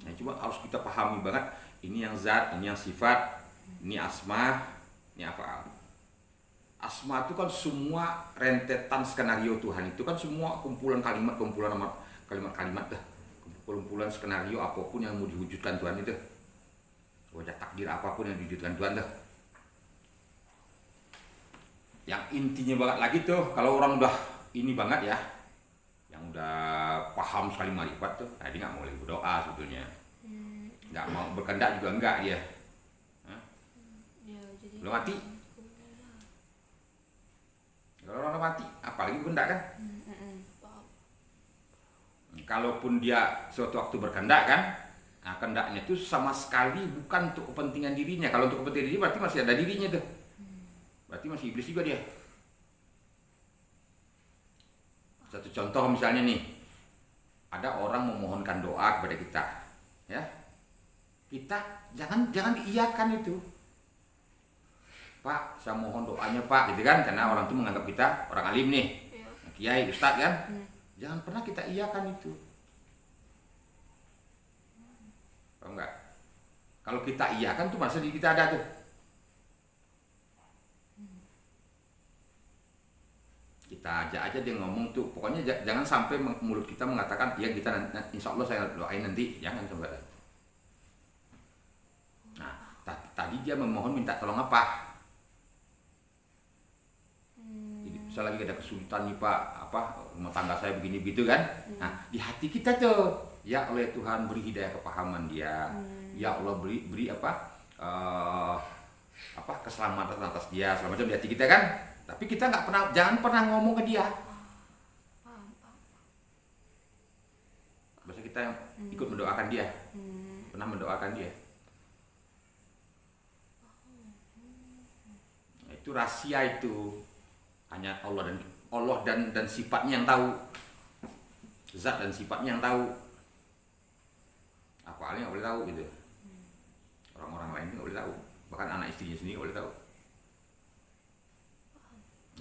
Nah, cuma harus kita pahami banget. Ini yang zat, ini yang sifat, ini asma, ini afal. Asma itu kan semua rentetan skenario Tuhan, itu kan semua kumpulan kalimat dah. Kumpulan skenario apapun yang mau diwujudkan Tuhan itu. Wajah takdir apapun yang diwujudkan Tuhan tuh. Yang intinya banget lagi tuh, kalau orang udah ini banget ya, yang udah paham sekali marifat tuh, nah dia nggak mau lagi berdoa sebetulnya. Nggak mau berkehendak juga enggak dia. Belum mati. Kalau orang mati, apalagi berkehendak kan? Kalaupun dia suatu waktu berkehendak kan, nah kehendaknya itu sama sekali bukan untuk kepentingan dirinya. Kalau untuk kepentingan diri berarti masih ada dirinya tuh. Berarti masih iblis juga dia. Satu contoh misalnya nih, ada orang memohonkan doa kepada kita, ya, kita jangan diiyakan itu. Pak, saya mohon doanya Pak, gitu kan, karena orang itu menganggap kita orang alim nih, Iya. kiai, ustadz kan. Jangan pernah kita iyakan itu. Paham enggak? Kalau kita iyakan tuh masa diri kita ada tuh. Kita ajak aja dia ngomong tuh, pokoknya jangan sampai mulut kita mengatakan ya kita insya Allah saya doain nanti, jangan coba. Nah, tadi dia memohon minta tolong apa? Jadi saya lagi ada kesulitan nih Pak, rumah tangga saya begini begitu kan. Nah, di hati kita tuh, ya oleh Tuhan beri hidayah kepahaman dia. Ya Allah beri keselamatan atas dia, segala macam di hati kita kan. Tapi kita jangan pernah ngomong ke dia. Biasa kita yang ikut mendoakan dia, pernah mendoakan dia. Nah, itu rahasia itu. Hanya Allah dan sifatnya yang tahu, zat dan sifatnya yang tahu. Apalagi nggak boleh tahu gitu. Orang-orang lain nggak boleh tahu, bahkan anak istrinya sendiri nggak boleh tahu.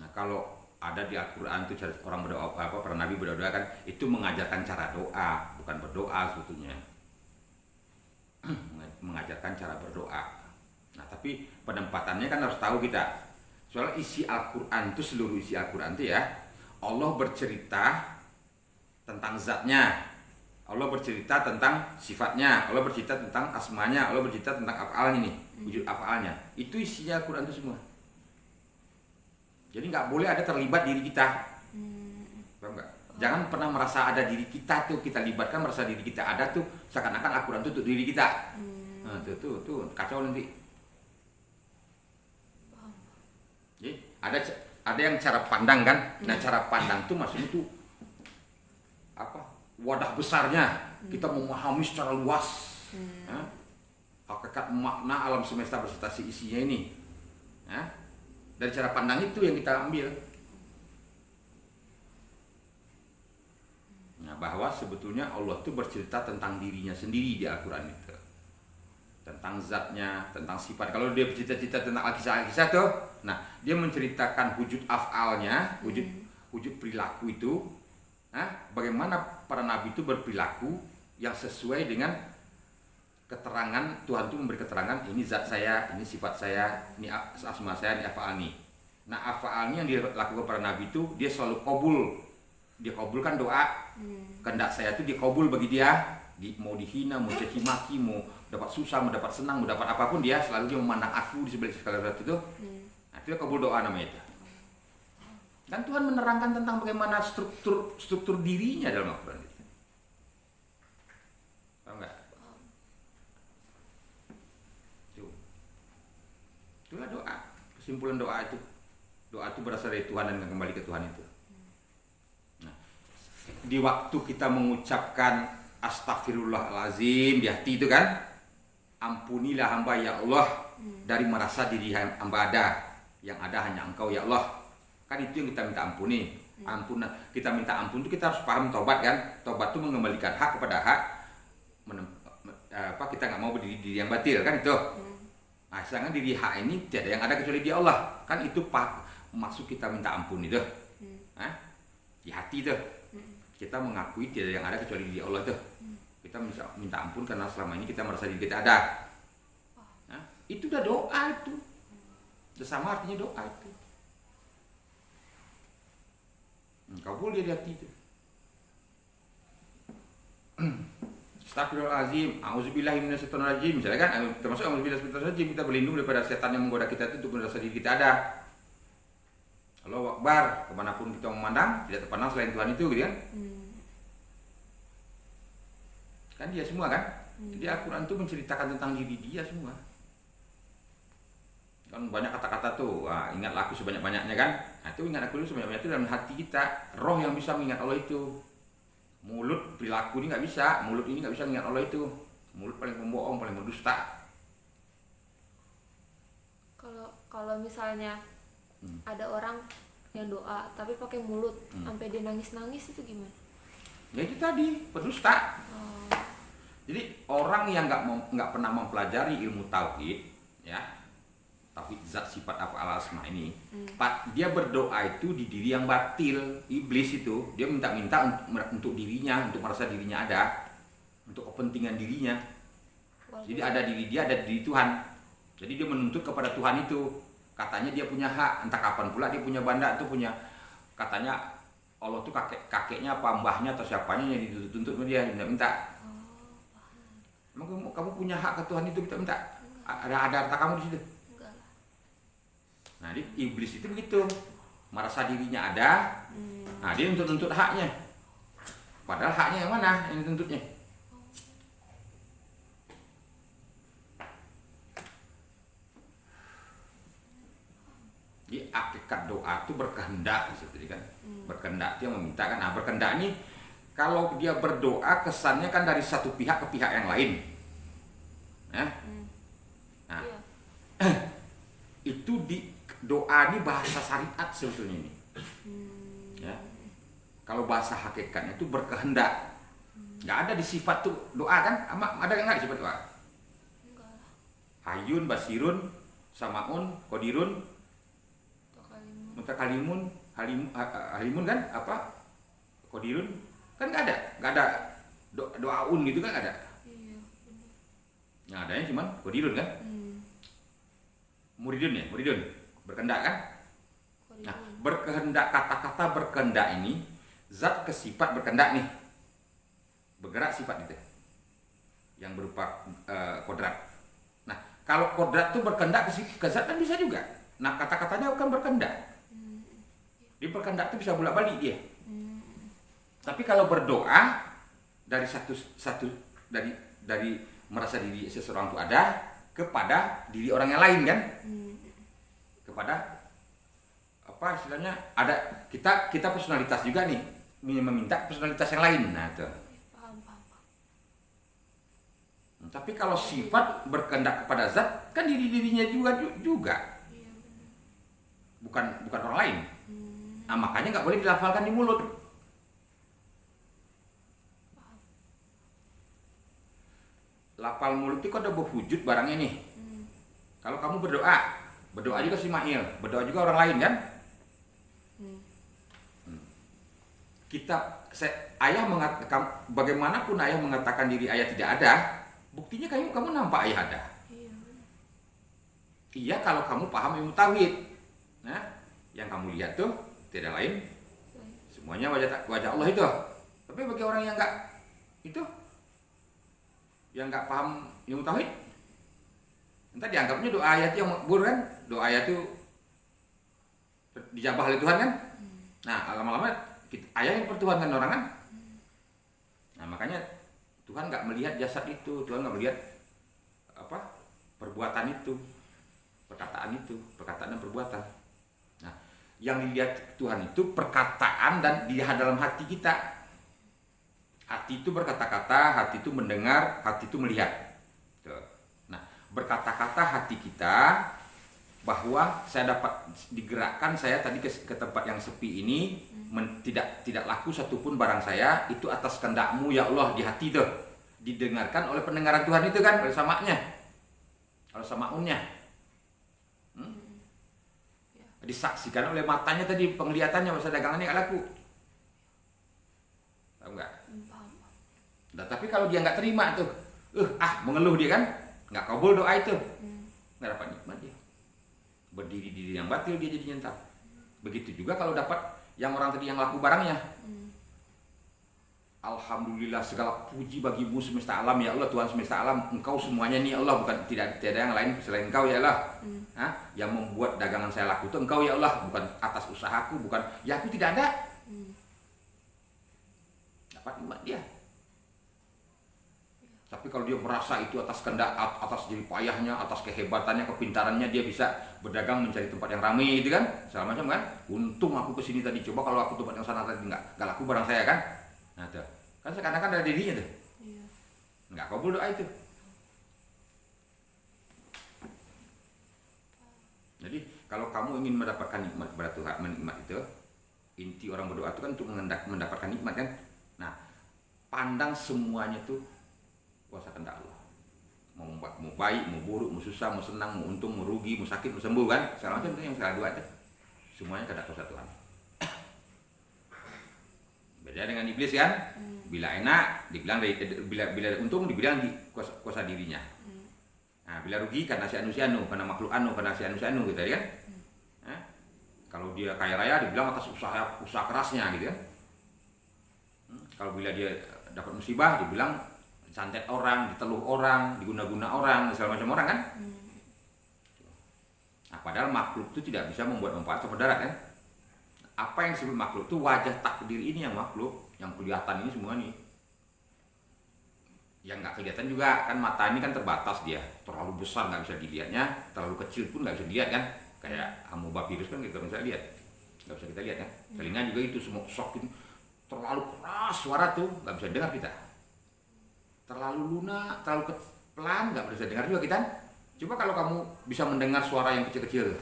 Nah, kalau ada di Al-Quran itu orang berdoa para nabi berdoa kan, itu mengajarkan cara doa, bukan berdoa sebetulnya. Mengajarkan cara berdoa. Nah, tapi penempatannya kan harus tahu kita. Soalnya isi Al-Quran itu, seluruh isi Al-Quran itu ya, Allah bercerita tentang zatnya, Allah bercerita tentang sifatnya, Allah bercerita tentang asmanya, Allah bercerita tentang af'alnya nih, wujud af'alnya. Itu isinya Al-Quran itu semua. Jadi nggak boleh ada terlibat diri kita. Paham nggak? Jangan pernah merasa ada diri kita tuh, kita libatkan merasa diri kita ada tuh, seakan-akan Al-Quran itu untuk diri kita. Nah, tuh kacau nanti. Jadi ada yang cara pandang kan. Nah, cara pandang tuh maksudnya tuh wadah besarnya kita memahami secara luas hakikat makna alam semesta beserta isinya ini. Dari cara pandang itu yang kita ambil. Nah, bahwa sebetulnya Allah tuh bercerita tentang dirinya sendiri di Al-Quran itu, tentang zatnya, tentang sifat. Kalau dia bercerita tentang Al-Kisah tuh, nah dia menceritakan wujud af'alnya, wujud perilaku itu, bagaimana para nabi itu berperilaku yang sesuai dengan keterangan Tuhan itu memberi keterangan, ini zat saya, ini sifat saya, ini asma saya, ini af'alni. Nah, af'alnya yang dilakukan para nabi itu dia selalu kabul. Dia kabulkan doa. Kehendak saya itu dikabul bagi dia. Mau dihina, mau caci maki, mau dapat susah, mau dapat senang, mau dapat apapun, dia selalu dia memandang aku di sebalik segala sesuatu itu. Nah, itu kabul doa namanya itu. Dan Tuhan menerangkan tentang bagaimana struktur dirinya dalam Al-Quran itu. Paham nggak? Itulah doa. Kesimpulan doa itu. Doa itu berasal dari Tuhan dan kembali ke Tuhan itu. Nah, di waktu kita mengucapkan Astaghfirullahalazim di hati itu kan, ampunilah hamba ya Allah dari merasa diri hamba ada, yang ada hanya Engkau ya Allah. Kan itu yang kita minta ampuni. Kita minta ampun itu kita harus paham taubat kan. Taubat itu mengembalikan hak kepada hak. Kita nggak mau berdiri diri yang batil kan itu. Nah, sedangkan diri hak ini tiada yang ada kecuali di Allah. Kan itu maksud kita minta ampun itu. Di hati itu. Kita mengakui tiada yang ada kecuali di Allah itu. Kita minta ampun karena selama ini kita merasa diri kita ada. Itu udah doa itu. Udah sama artinya doa itu. Kabul dia di hati itu. Astagfirullahaladzim, auzubillahi minasyaitonirrajim. Misalnya kan, termasuk auzubillahi minasyaitonirrajim, kita berlindung daripada setan yang menggoda kita itu untuk merasa diri kita ada. Allahu Akbar, kemanapun kita memandang, tidak terpandang selain Tuhan itu, gitu kan? Kan dia semua kan? Jadi Al-Quran itu menceritakan tentang diri dia semua. Kan banyak kata-kata tuh, ingatlah aku sebanyak-banyaknya kan? Nah, itu ingat aku sebanyak-banyaknya itu dalam hati kita. Roh yang bisa mengingat Allah itu. Mulut, perilaku ini nggak bisa. Mulut ini nggak bisa mengingat Allah itu. Mulut paling pembohong, paling berdusta. Kalau misalnya ada orang yang doa tapi pakai mulut sampai dia nangis-nangis, itu gimana? Ya itu tadi pendusta. Oh. Jadi orang yang nggak pernah mempelajari ilmu tauhid, ya tauhid zat sifat apa al asma ini, dia berdoa itu di diri yang batil. Iblis itu dia minta-minta untuk dirinya, untuk merasa dirinya ada, untuk kepentingan dirinya. Jadi ada diri dia, ada diri Tuhan. Jadi dia menuntut kepada Tuhan itu. Katanya dia punya hak, entah kapan pula dia punya banda itu punya. Katanya Allah tuh kakeknya apa mbahnya atau siapanya yang dituntut dia minta. Emang kamu punya hak ke Tuhan itu minta? Ada harta kamu di situ? Enggak lah. Nah, iblis itu begitu. Merasa dirinya ada. Nah, dia nuntut haknya. Padahal haknya yang mana yang dituntutnya? Jadi hakikat doa itu berkehendak seperti kan. Berkehendak dia meminta kan. Nah, berkehendak ini kalau dia berdoa kesannya kan dari satu pihak ke pihak yang lain. Ya. Nah, itu di doa ini bahasa syariat sebetulnya ini. Ya. Kalau bahasa hakikatnya itu berkehendak. Nggak ada di sifat tuh doa kan? Ada nggak di sifat doa? Enggak lah. Hayun, basirun, samaun, qadirun, mutakalimun, halimun kan? Apa? Qadirun kan nggak ada doaun gitu kan nggak ada. Iya. Yang adanya cuman qadirun kan? Muridun berkehendak kan? Nah, berkehendak, kata-kata berkehendak ini zat kesifat berkehendak nih, bergerak sifat itu yang berupa kodrat. Nah, kalau kodrat itu berkehendak ke zat kan bisa juga. Nah, kata-katanya bukan berkehendak. Dia berkehendak itu bisa bolak-balik dia. Tapi kalau berdoa dari dari merasa diri seseorang itu ada kepada diri orang yang lain kan? Kepada apa istilahnya, ada kita personalitas juga nih, meminta personalitas yang lain. Nah itu. Paham. Tapi kalau sifat berkehendak kepada zat kan dirinya juga. Iya bukan benar. orang lain. Nah, makanya nggak boleh dilafalkan di mulut. Lafal mulut itu kan ada berwujud barangnya nih. Kalau kamu berdoa juga si Mahil, berdoa juga orang lain kan? Ayah mengatakan, bagaimanapun ayah mengatakan diri ayah tidak ada, buktinya kamu nampak ayah ada. Iya kalau kamu paham ilmu tauhid. Nah, yang kamu lihat tuh tidak lain semuanya wajah Allah itu. Tapi bagi orang yang nggak paham ilmu tauhid, entah dianggapnya doa ayat yang makbul kan, doa ayat itu dijabah oleh Tuhan kan. Nah, lama-lama ayah yang pertuhankan orang kan. Nah, makanya Tuhan nggak melihat jasad itu, Tuhan nggak melihat perbuatan itu, perkataan dan perbuatan. Nah, yang dilihat Tuhan itu perkataan dan di dalam hati kita. Hati itu berkata-kata, hati itu mendengar, hati itu melihat. Nah, berkata-kata hati kita bahwa saya dapat digerakkan, saya tadi ke tempat yang sepi ini, tidak laku satupun barang saya, itu atas kehendak-Mu ya Allah, di hati itu. Didengarkan oleh pendengaran Tuhan itu kan, oleh samanya, oleh samaunnya. Disaksikan oleh matanya tadi, penglihatannya, masa dagangannya nggak laku. Tahu nggak? Nah, tapi kalau dia nggak terima tuh, mengeluh dia kan, nggak kabul doa itu, nggak dapat nikmat dia. Berdiri diri yang batil dia jadi nyentak. Begitu juga kalau dapat yang orang tadi yang laku barangnya. Alhamdulillah, segala puji bagimu semesta alam ya Allah, Tuhan semesta alam, Engkau semuanya nih Allah, bukan tidak ada yang lain selain Engkau ya Allah. Yang membuat dagangan saya laku itu Engkau ya Allah, bukan atas usahaku, bukan ya aku tidak ada. Dapat nikmat dia. Tapi kalau dia merasa itu atas kehendak, atas jerih payahnya, atas kehebatannya, kepintarannya, dia bisa berdagang mencari tempat yang ramai itu kan, segala macam kan. Untung aku kesini tadi, coba kalau aku tempat yang sana tadi nggak laku barang saya kan. Nah tuh, kan seakan-akan dari dirinya tuh. Iya. Nggak kabul doa itu. Jadi kalau kamu ingin mendapatkan nikmat kepada Tuhan, nikmat itu, inti orang berdoa itu kan untuk mendapatkan nikmat kan. Nah, pandang semuanya tuh kuasa kehendak Allah. Mau baik, mau buruk, mau susah, mau senang, mau untung, mau rugi, mau sakit, mau sembuh kan, segala macam itu yang salah dua itu. Semuanya kehendak kuasa Tuhan. Beda dengan iblis kan, bila enak dibilang bila untung dibilang di kuasa dirinya. Nah, bila rugi karena si anu, karena makhluk anu, karena si anu gitu kan. Kalau dia kaya raya dibilang atas usaha kerasnya gitu kan. Kalau bila dia dapat musibah dibilang santet orang, diteluh orang, diguna-guna orang, segala macam orang kan. Nah, padahal makhluk itu tidak bisa membuat manfaat atau mudarat kan. Apa yang disebut makhluk itu wajah takdir ini yang makhluk, yang kelihatan ini semua nih. Yang nggak kelihatan juga kan, mata ini kan terbatas dia, terlalu besar nggak bisa dilihatnya, terlalu kecil pun nggak bisa dilihat kan. Kayak amoeba virus kan kita nggak bisa lihat, nggak bisa kita lihat kan. Telinga juga itu semua shock itu terlalu keras suara tuh nggak bisa dengar kita. Terlalu lunak, terlalu pelan nggak bisa dengar juga kita. Coba kalau kamu bisa mendengar suara yang kecil-kecil,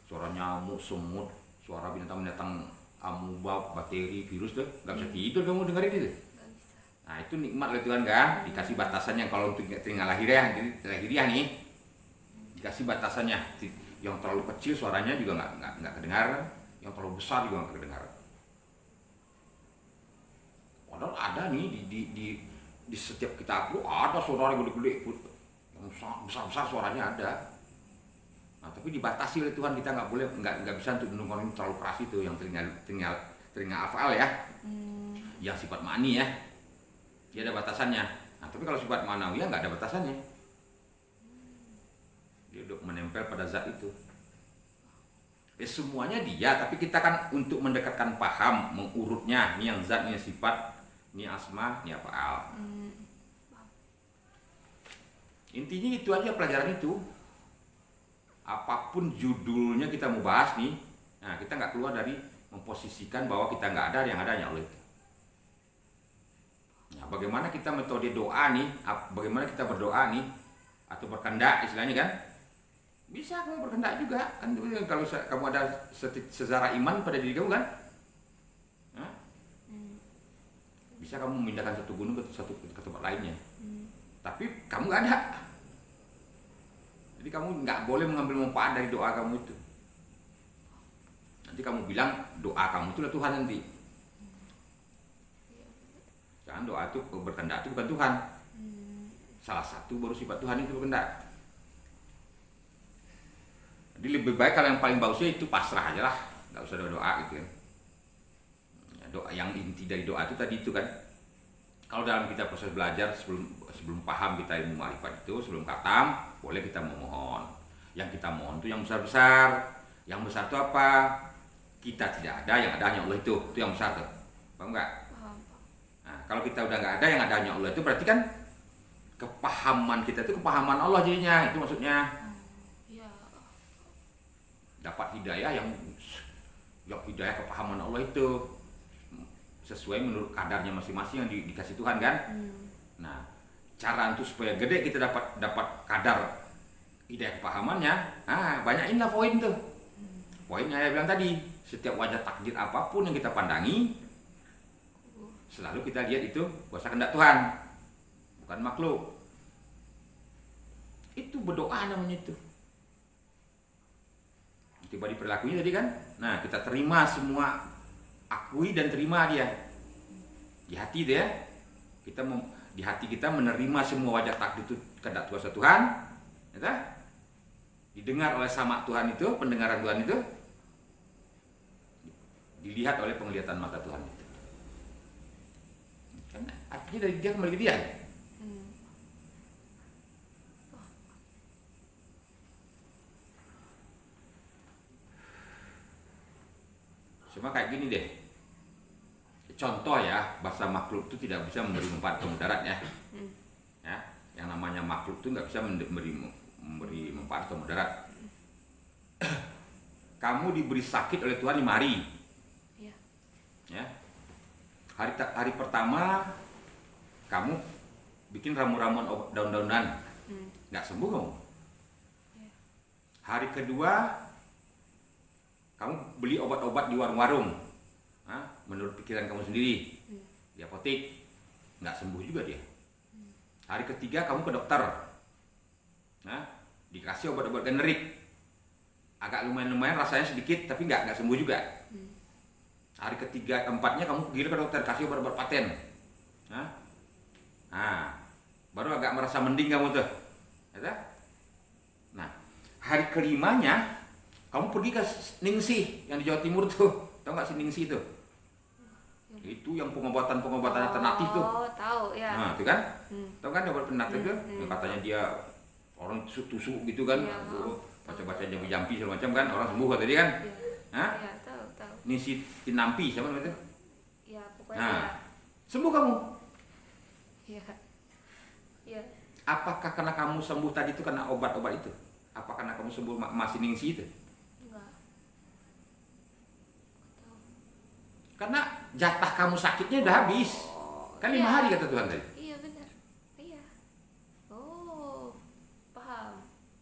suara nyamuk, semut, suara binatang-binatang amoeba, bakteri, virus tuh nggak bisa tidur kamu dengerin itu. Nah itu nikmat oleh Tuhan kan, dikasih batasannya. Kalau untuk telinga lahiriah nih dikasih batasannya, yang terlalu kecil suaranya juga nggak kedengaran, yang terlalu besar juga nggak kedengaran. Padahal ada nih di setiap kita upload ada suara yang gede-gede, yang besar suaranya ada. Nah, tapi dibatasi oleh Tuhan, kita nggak bisa untuk mendengar terlalu keras itu, yang telinga afal ya, yang sifat mani ya. Dia ada batasannya. Nah, tapi kalau sifat manawi ya nggak ada batasannya. Dia udah menempel pada zat itu. Semuanya dia, tapi kita kan untuk mendekatkan paham, mengurutnya, ini yang zat, ini yang sifat, ini asma, ini afaal. Intinya itu aja pelajaran itu. Apapun judulnya kita mau bahas nih, nah kita nggak keluar dari memposisikan bahwa kita nggak ada, yang ada hanya Allah itu. Nah, bagaimana kita metode doa nih, bagaimana kita berdoa nih, atau berkehendak istilahnya kan, bisa kamu berkehendak juga kan. Kalau kamu ada sejarah iman pada diri kamu kan, bisa kamu memindahkan satu gunung ke tempat lainnya, tapi kamu nggak ada. Jadi kamu nggak boleh mengambil manfaat dari doa kamu itu. Nanti kamu bilang doa kamu itulah Tuhan nanti. Jangan doa itu berkehendak itu bukan Tuhan. Salah satu baru sifat Tuhan itu berkehendak. Jadi lebih baik kalau yang paling bagusnya itu pasrah aja lah, nggak usah doa gitu kan. Ya, doa yang inti dari doa itu tadi itu kan. Kalau dalam kita proses belajar sebelum paham kita ilmu ma'rifat itu, sebelum khatam, boleh kita memohon. Yang kita mohon itu yang besar-besar. Yang besar itu apa? Kita tidak ada, yang ada hanya Allah itu yang besar tuh. Paham nggak? Nah, kalau kita udah nggak ada, yang ada hanya Allah itu berarti kan kepahaman kita itu kepahaman Allah jadinya, itu maksudnya. Dapat hidayah yang hidayah kepahaman Allah itu sesuai menurut kadarnya masing-masing yang dikasih Tuhan kan. Nah, cara untuk supaya gede kita dapat kadar hidayah kepahamannya, banyakin lah poin tuh. Poinnya saya bilang tadi, setiap wajah takdir apapun yang kita pandangi, selalu kita lihat itu kuasa kehendak Tuhan, bukan makhluk. Itu berdoa namanya itu. Tiba di perilakunya tadi kan. Nah, kita terima semua, akui dan terima dia. Di hati dia, di hati kita menerima semua wajah takdir itu kehendak kuasa Tuhan, ya. Didengar oleh sama Tuhan itu, pendengaran Tuhan itu, dilihat oleh penglihatan mata Tuhan itu. Kan artinya dari dia kembali ke dia. Cuma kayak gini deh. Contoh ya, bahasa makhluk itu tidak bisa memberi manfaat atau mudarat ya. Ya, yang namanya makhluk itu nggak bisa memberi manfaat atau mudarat. Kamu diberi sakit oleh Tuhan 5 hari. Ya. Hari pertama kamu bikin ramu-ramuan daun-daunan, nggak sembuh kamu. Hari kedua kamu beli obat-obat di warung-warung, menurut pikiran kamu sendiri, di apotek, nggak sembuh juga dia. Hari ketiga kamu ke dokter, nah, dikasih obat-obat generik, agak lumayan rasanya sedikit, tapi nggak sembuh juga. Hari ketiga keempatnya kamu pergi ke dokter, kasih obat-obat paten, nah, baru agak merasa mending kamu tuh, ya. Nah, hari kelimanya kamu pergi ke Ningsih yang di Jawa Timur tuh, tahu nggak si Ningsih tuh? Itu yang pengobatan alternatif tuh. Oh, tahu ya. Nah, itu kan? Tahu kan obat alternatif tuh? Yang katanya dia orang tusuk gitu kan, baca-baca jampi segala macam kan, orang sembuh kata dia kan? Hah? Iya, tahu. Ini si Tinampi siapa namanya itu? Ya, pokoknya. Nah, sembuh kamu. Iya. Apakah karena kamu sembuh tadi itu karena obat-obat itu? Apa karena kamu sembuh masih ningsi itu? Enggak. Karena jatah kamu sakitnya udah habis. Kan 5 hari kata Tuhan tadi. Iya, benar. Iya. Oh, paham.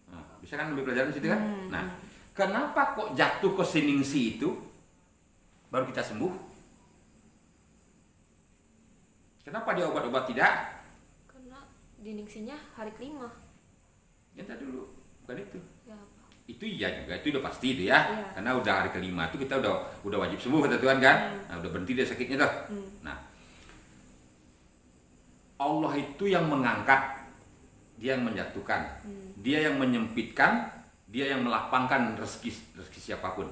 Nah, bisa kan ambil pelajaran di situ kan? Nah, kenapa kok jatuh ke siningsi itu baru kita sembuh? Kenapa dia obat-obat tidak? Karena diningsinya hari kelima. Kita dulu, bukan itu. Ya, apa? Itu iya juga, itu udah pasti itu ya. Iya. Karena udah hari kelima itu kita udah wajib sembuh kata Tuhan kan. Nah, udah berhenti dia sakitnya tuh. Nah, Allah itu yang mengangkat, dia yang menjatuhkan, dia yang menyempitkan, dia yang melapangkan rezeki siapapun.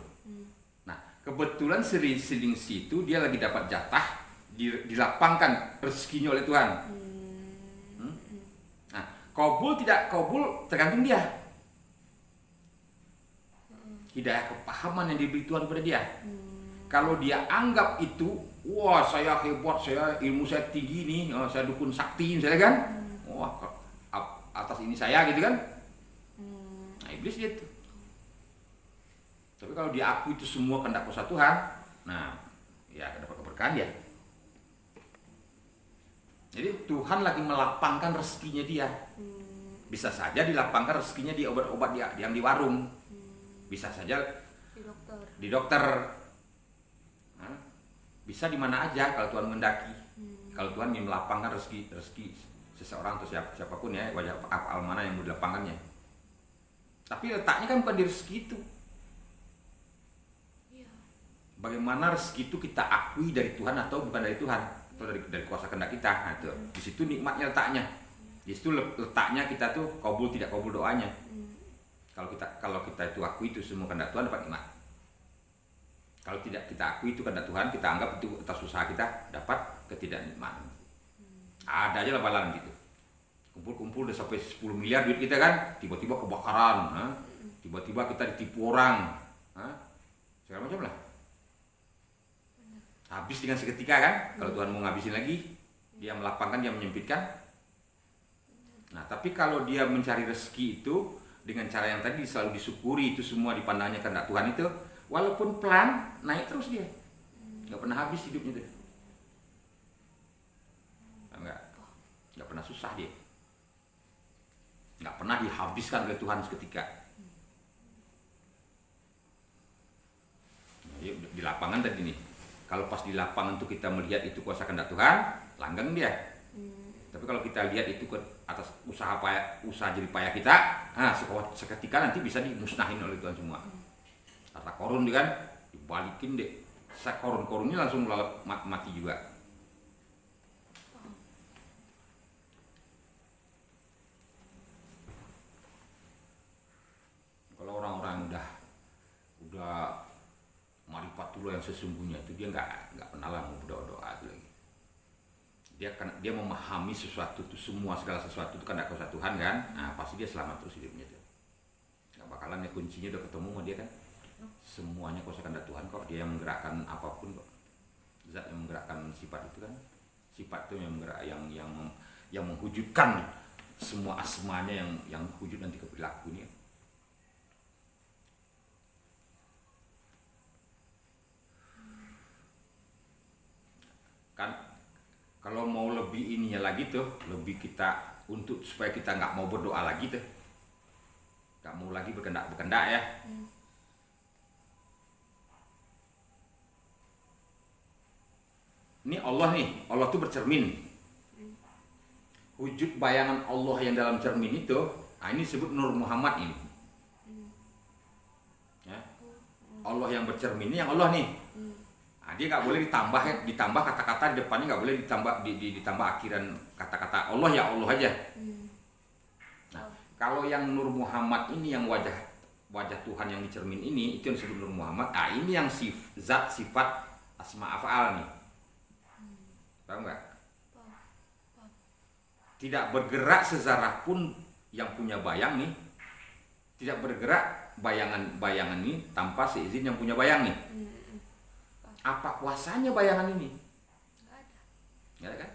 Nah, kebetulan Siningsih itu dia lagi dapat jatah, dilapangkan rezekinya oleh Tuhan. Nah, kabul tidak kabul tergantung dia. Hidayah kepahaman yang diberi Tuhan kepada dia. Kalau dia anggap itu, wah saya hebat, saya ilmu saya tinggi nih, saya dukun sakti misalnya kan, wah atas ini saya gitu kan. Nah, iblis gitu. Tapi kalau dia aku itu semua kehendak kuasa Tuhan, nah ya dapat keberkahan dia. Jadi Tuhan lagi melapangkan rezekinya dia. Bisa saja dilapangkan rezekinya di obat-obat dia yang di warung. Bisa saja di dokter. Nah, bisa di mana aja kalau Tuhan mendaki. Kalau Tuhan ingin melapangkan rezeki seseorang atau siapapun ya, wajah apa mana yang mau dilapangkannya. Tapi letaknya kan bukan di rezeki itu. Bagaimana rezeki itu kita akui dari Tuhan atau bukan dari Tuhan, atau dari kuasa kehendak kita. Nah, itu. Di situ nikmatnya letaknya. Di situ letaknya kita tuh kabul tidak kabul doanya. Kalau kita itu akui itu semua kehendak Tuhan, dapat nikmat. Kalau tidak kita akui itu kehendak Tuhan, kita anggap itu atas usaha kita, dapat ketidaknikmatan. Ada aja lah balan gitu. Kumpul udah sampai 10 miliar duit kita kan, tiba-tiba kebakaran, tiba-tiba kita ditipu orang, segala macam lah. Habis dengan seketika kan. Kalau Tuhan mau ngabisin lagi, dia melapangkan, dia menyempitkan. Nah, tapi kalau dia mencari rezeki itu dengan cara yang tadi selalu disyukuri, itu semua dipandangnya kehendak Tuhan itu, walaupun pelan naik terus dia, nggak pernah habis hidupnya tuh, nggak pernah susah dia, nggak pernah dihabiskan oleh Tuhan seketika. Nah, di lapangan tadi nih, kalau pas di lapangan tuh kita melihat itu kuasa kehendak Tuhan, langgeng dia. Tapi kalau kita lihat itu ke atas usaha jerih payah kita, seketika nanti bisa dimusnahin oleh Tuhan semua. Harta korun dia kan dibalikin deh, korun-korunnya langsung mati juga. Kalau orang-orang udah maripatullah yang sesungguhnya itu, dia nggak pernah lah mau berdoa itu lagi. Dia memahami sesuatu itu semua, segala sesuatu itu kan ada kuasa Tuhan kan. Nah, pasti dia selamat terus hidupnya tuh. Nggak bakalan ya, kuncinya udah ketemu sama dia kan. Semuanya kuasa kehendak Tuhan kok. Dia yang menggerakkan apapun kok. Zat yang menggerakkan sifat itu kan. Sifat itu yang menghujudkan semua asmanya yang wujud nanti ke perilaku ini. Kan kalau mau lebih ininya lagi tuh, lebih kita untuk supaya kita nggak mau berdoa lagi tuh, nggak mau lagi berkendak ya. Ini Allah tuh bercermin. wujud bayangan Allah yang dalam cermin itu, nah ini disebut Nur Muhammad ini. Ya. Allah yang bercermin ini yang Allah nih. Nah, dia nggak boleh ditambah kata-kata di depannya, nggak boleh ditambah akhiran kata-kata Allah, ya Allah aja. Nah, kalau yang Nur Muhammad ini yang wajah Tuhan yang dicermin ini, itu yang disebut Nur Muhammad. Ah, ini yang zat sifat asma af'al nih. Tahu nggak? Tidak bergerak sezarah pun yang punya bayang nih, tidak bergerak bayangan ini tanpa seizin yang punya bayang nih. Apa kuasanya bayangan ini? Nggak ada kan?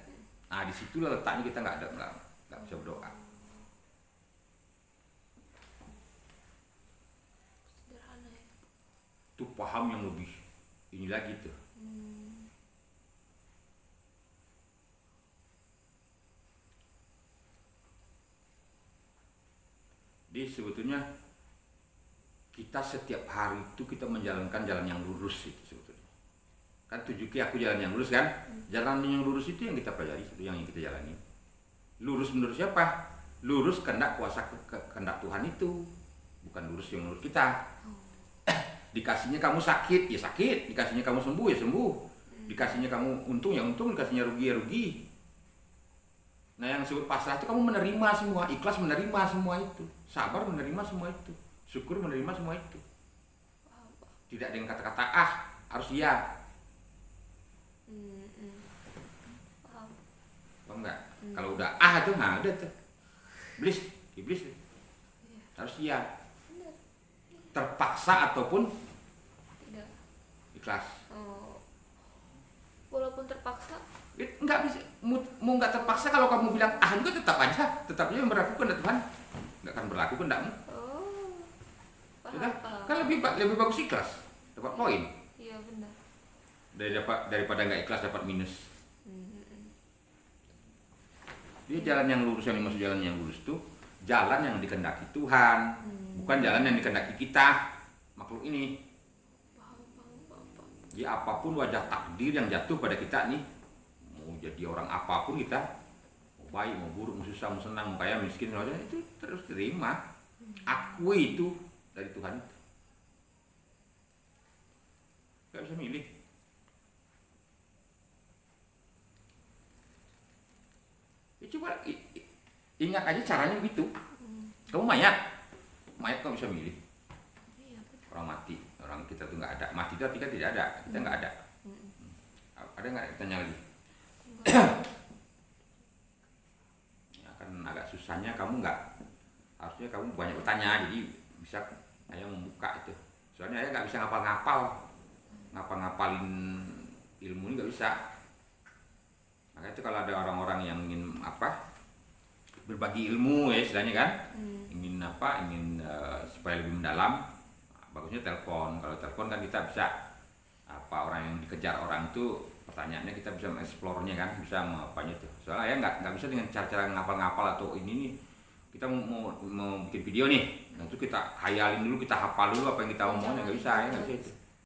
Nah, disitulah letaknya kita nggak bisa berdoa. Sederhana ya. Tuh paham yang lebih ini lagi tuh. Jadi sebetulnya kita setiap hari itu kita menjalankan jalan yang lurus itu sebetulnya. Kan tunjuki aku jalan yang lurus kan? Jalan yang lurus itu yang kita pelajari, itu yang kita jalani. Lurus menurut siapa? Lurus kehendak kuasa kehendak Tuhan itu, bukan lurus yang menurut kita. Dikasihnya kamu sakit, ya sakit. Dikasihnya kamu sembuh, ya sembuh. Dikasihnya kamu untung, ya untung. Dikasihnya rugi, ya rugi. Nah, yang disebut pasrah itu kamu menerima semua, ikhlas menerima semua itu, sabar menerima semua itu, syukur menerima semua itu. Tidak dengan kata-kata harus iya. Paham nggak? Kalau udah tuh, nah udah tuh. Iblis harus iya. Terpaksa ataupun Tidak. ikhlas. Walaupun terpaksa. Nggak bisa, mau nggak terpaksa kalau kamu bilang juga tetap aja yang berlaku kehendak Tuhan, nggak akan berlaku kehendakmu. Kan lebih bagus ikhlas, dapat poin. Iya benar. Daripada nggak ikhlas dapat minus. Dia jalan yang lurus, yang dimaksud jalan yang lurus tuh jalan yang dikehendaki Tuhan, bukan jalan yang dikehendaki kita makhluk ini. Jadi apapun wajah takdir yang jatuh pada kita nih, mau jadi orang apapun kita, mau baik, mau buruk, mau susah, mau senang, mau kaya, miskin, itu terus terima. Akui itu dari Tuhan itu. Gak bisa milih. Ya, coba ingat aja caranya begitu. Kamu mayat kamu bisa milih. Orang mati, orang kita tuh nggak ada. Mati itu artinya tidak ada, kita nggak ada. Ada nggak tanya lagi? Ya kan agak susahnya kamu nggak, harusnya kamu banyak bertanya, jadi bisa ayah membuka itu. Soalnya ayah nggak bisa ngapalin ilmu ini nggak bisa. Makanya itu kalau ada orang-orang yang ingin berbagi ilmu ya istilahnya kan, ingin supaya lebih mendalam, bagusnya telepon. Kalau telepon kan kita bisa orang yang dikejar orang itu pertanyaannya kita bisa mengeksplornya kan, bisa apanya itu. Soalnya ya nggak bisa dengan cara-cara ngapal-ngapal atau ini nih. Kita mau bikin video nih, nah itu kita hayalin dulu, kita hafal dulu apa yang kita omongin, nggak bisa ya, nggak bisa itu.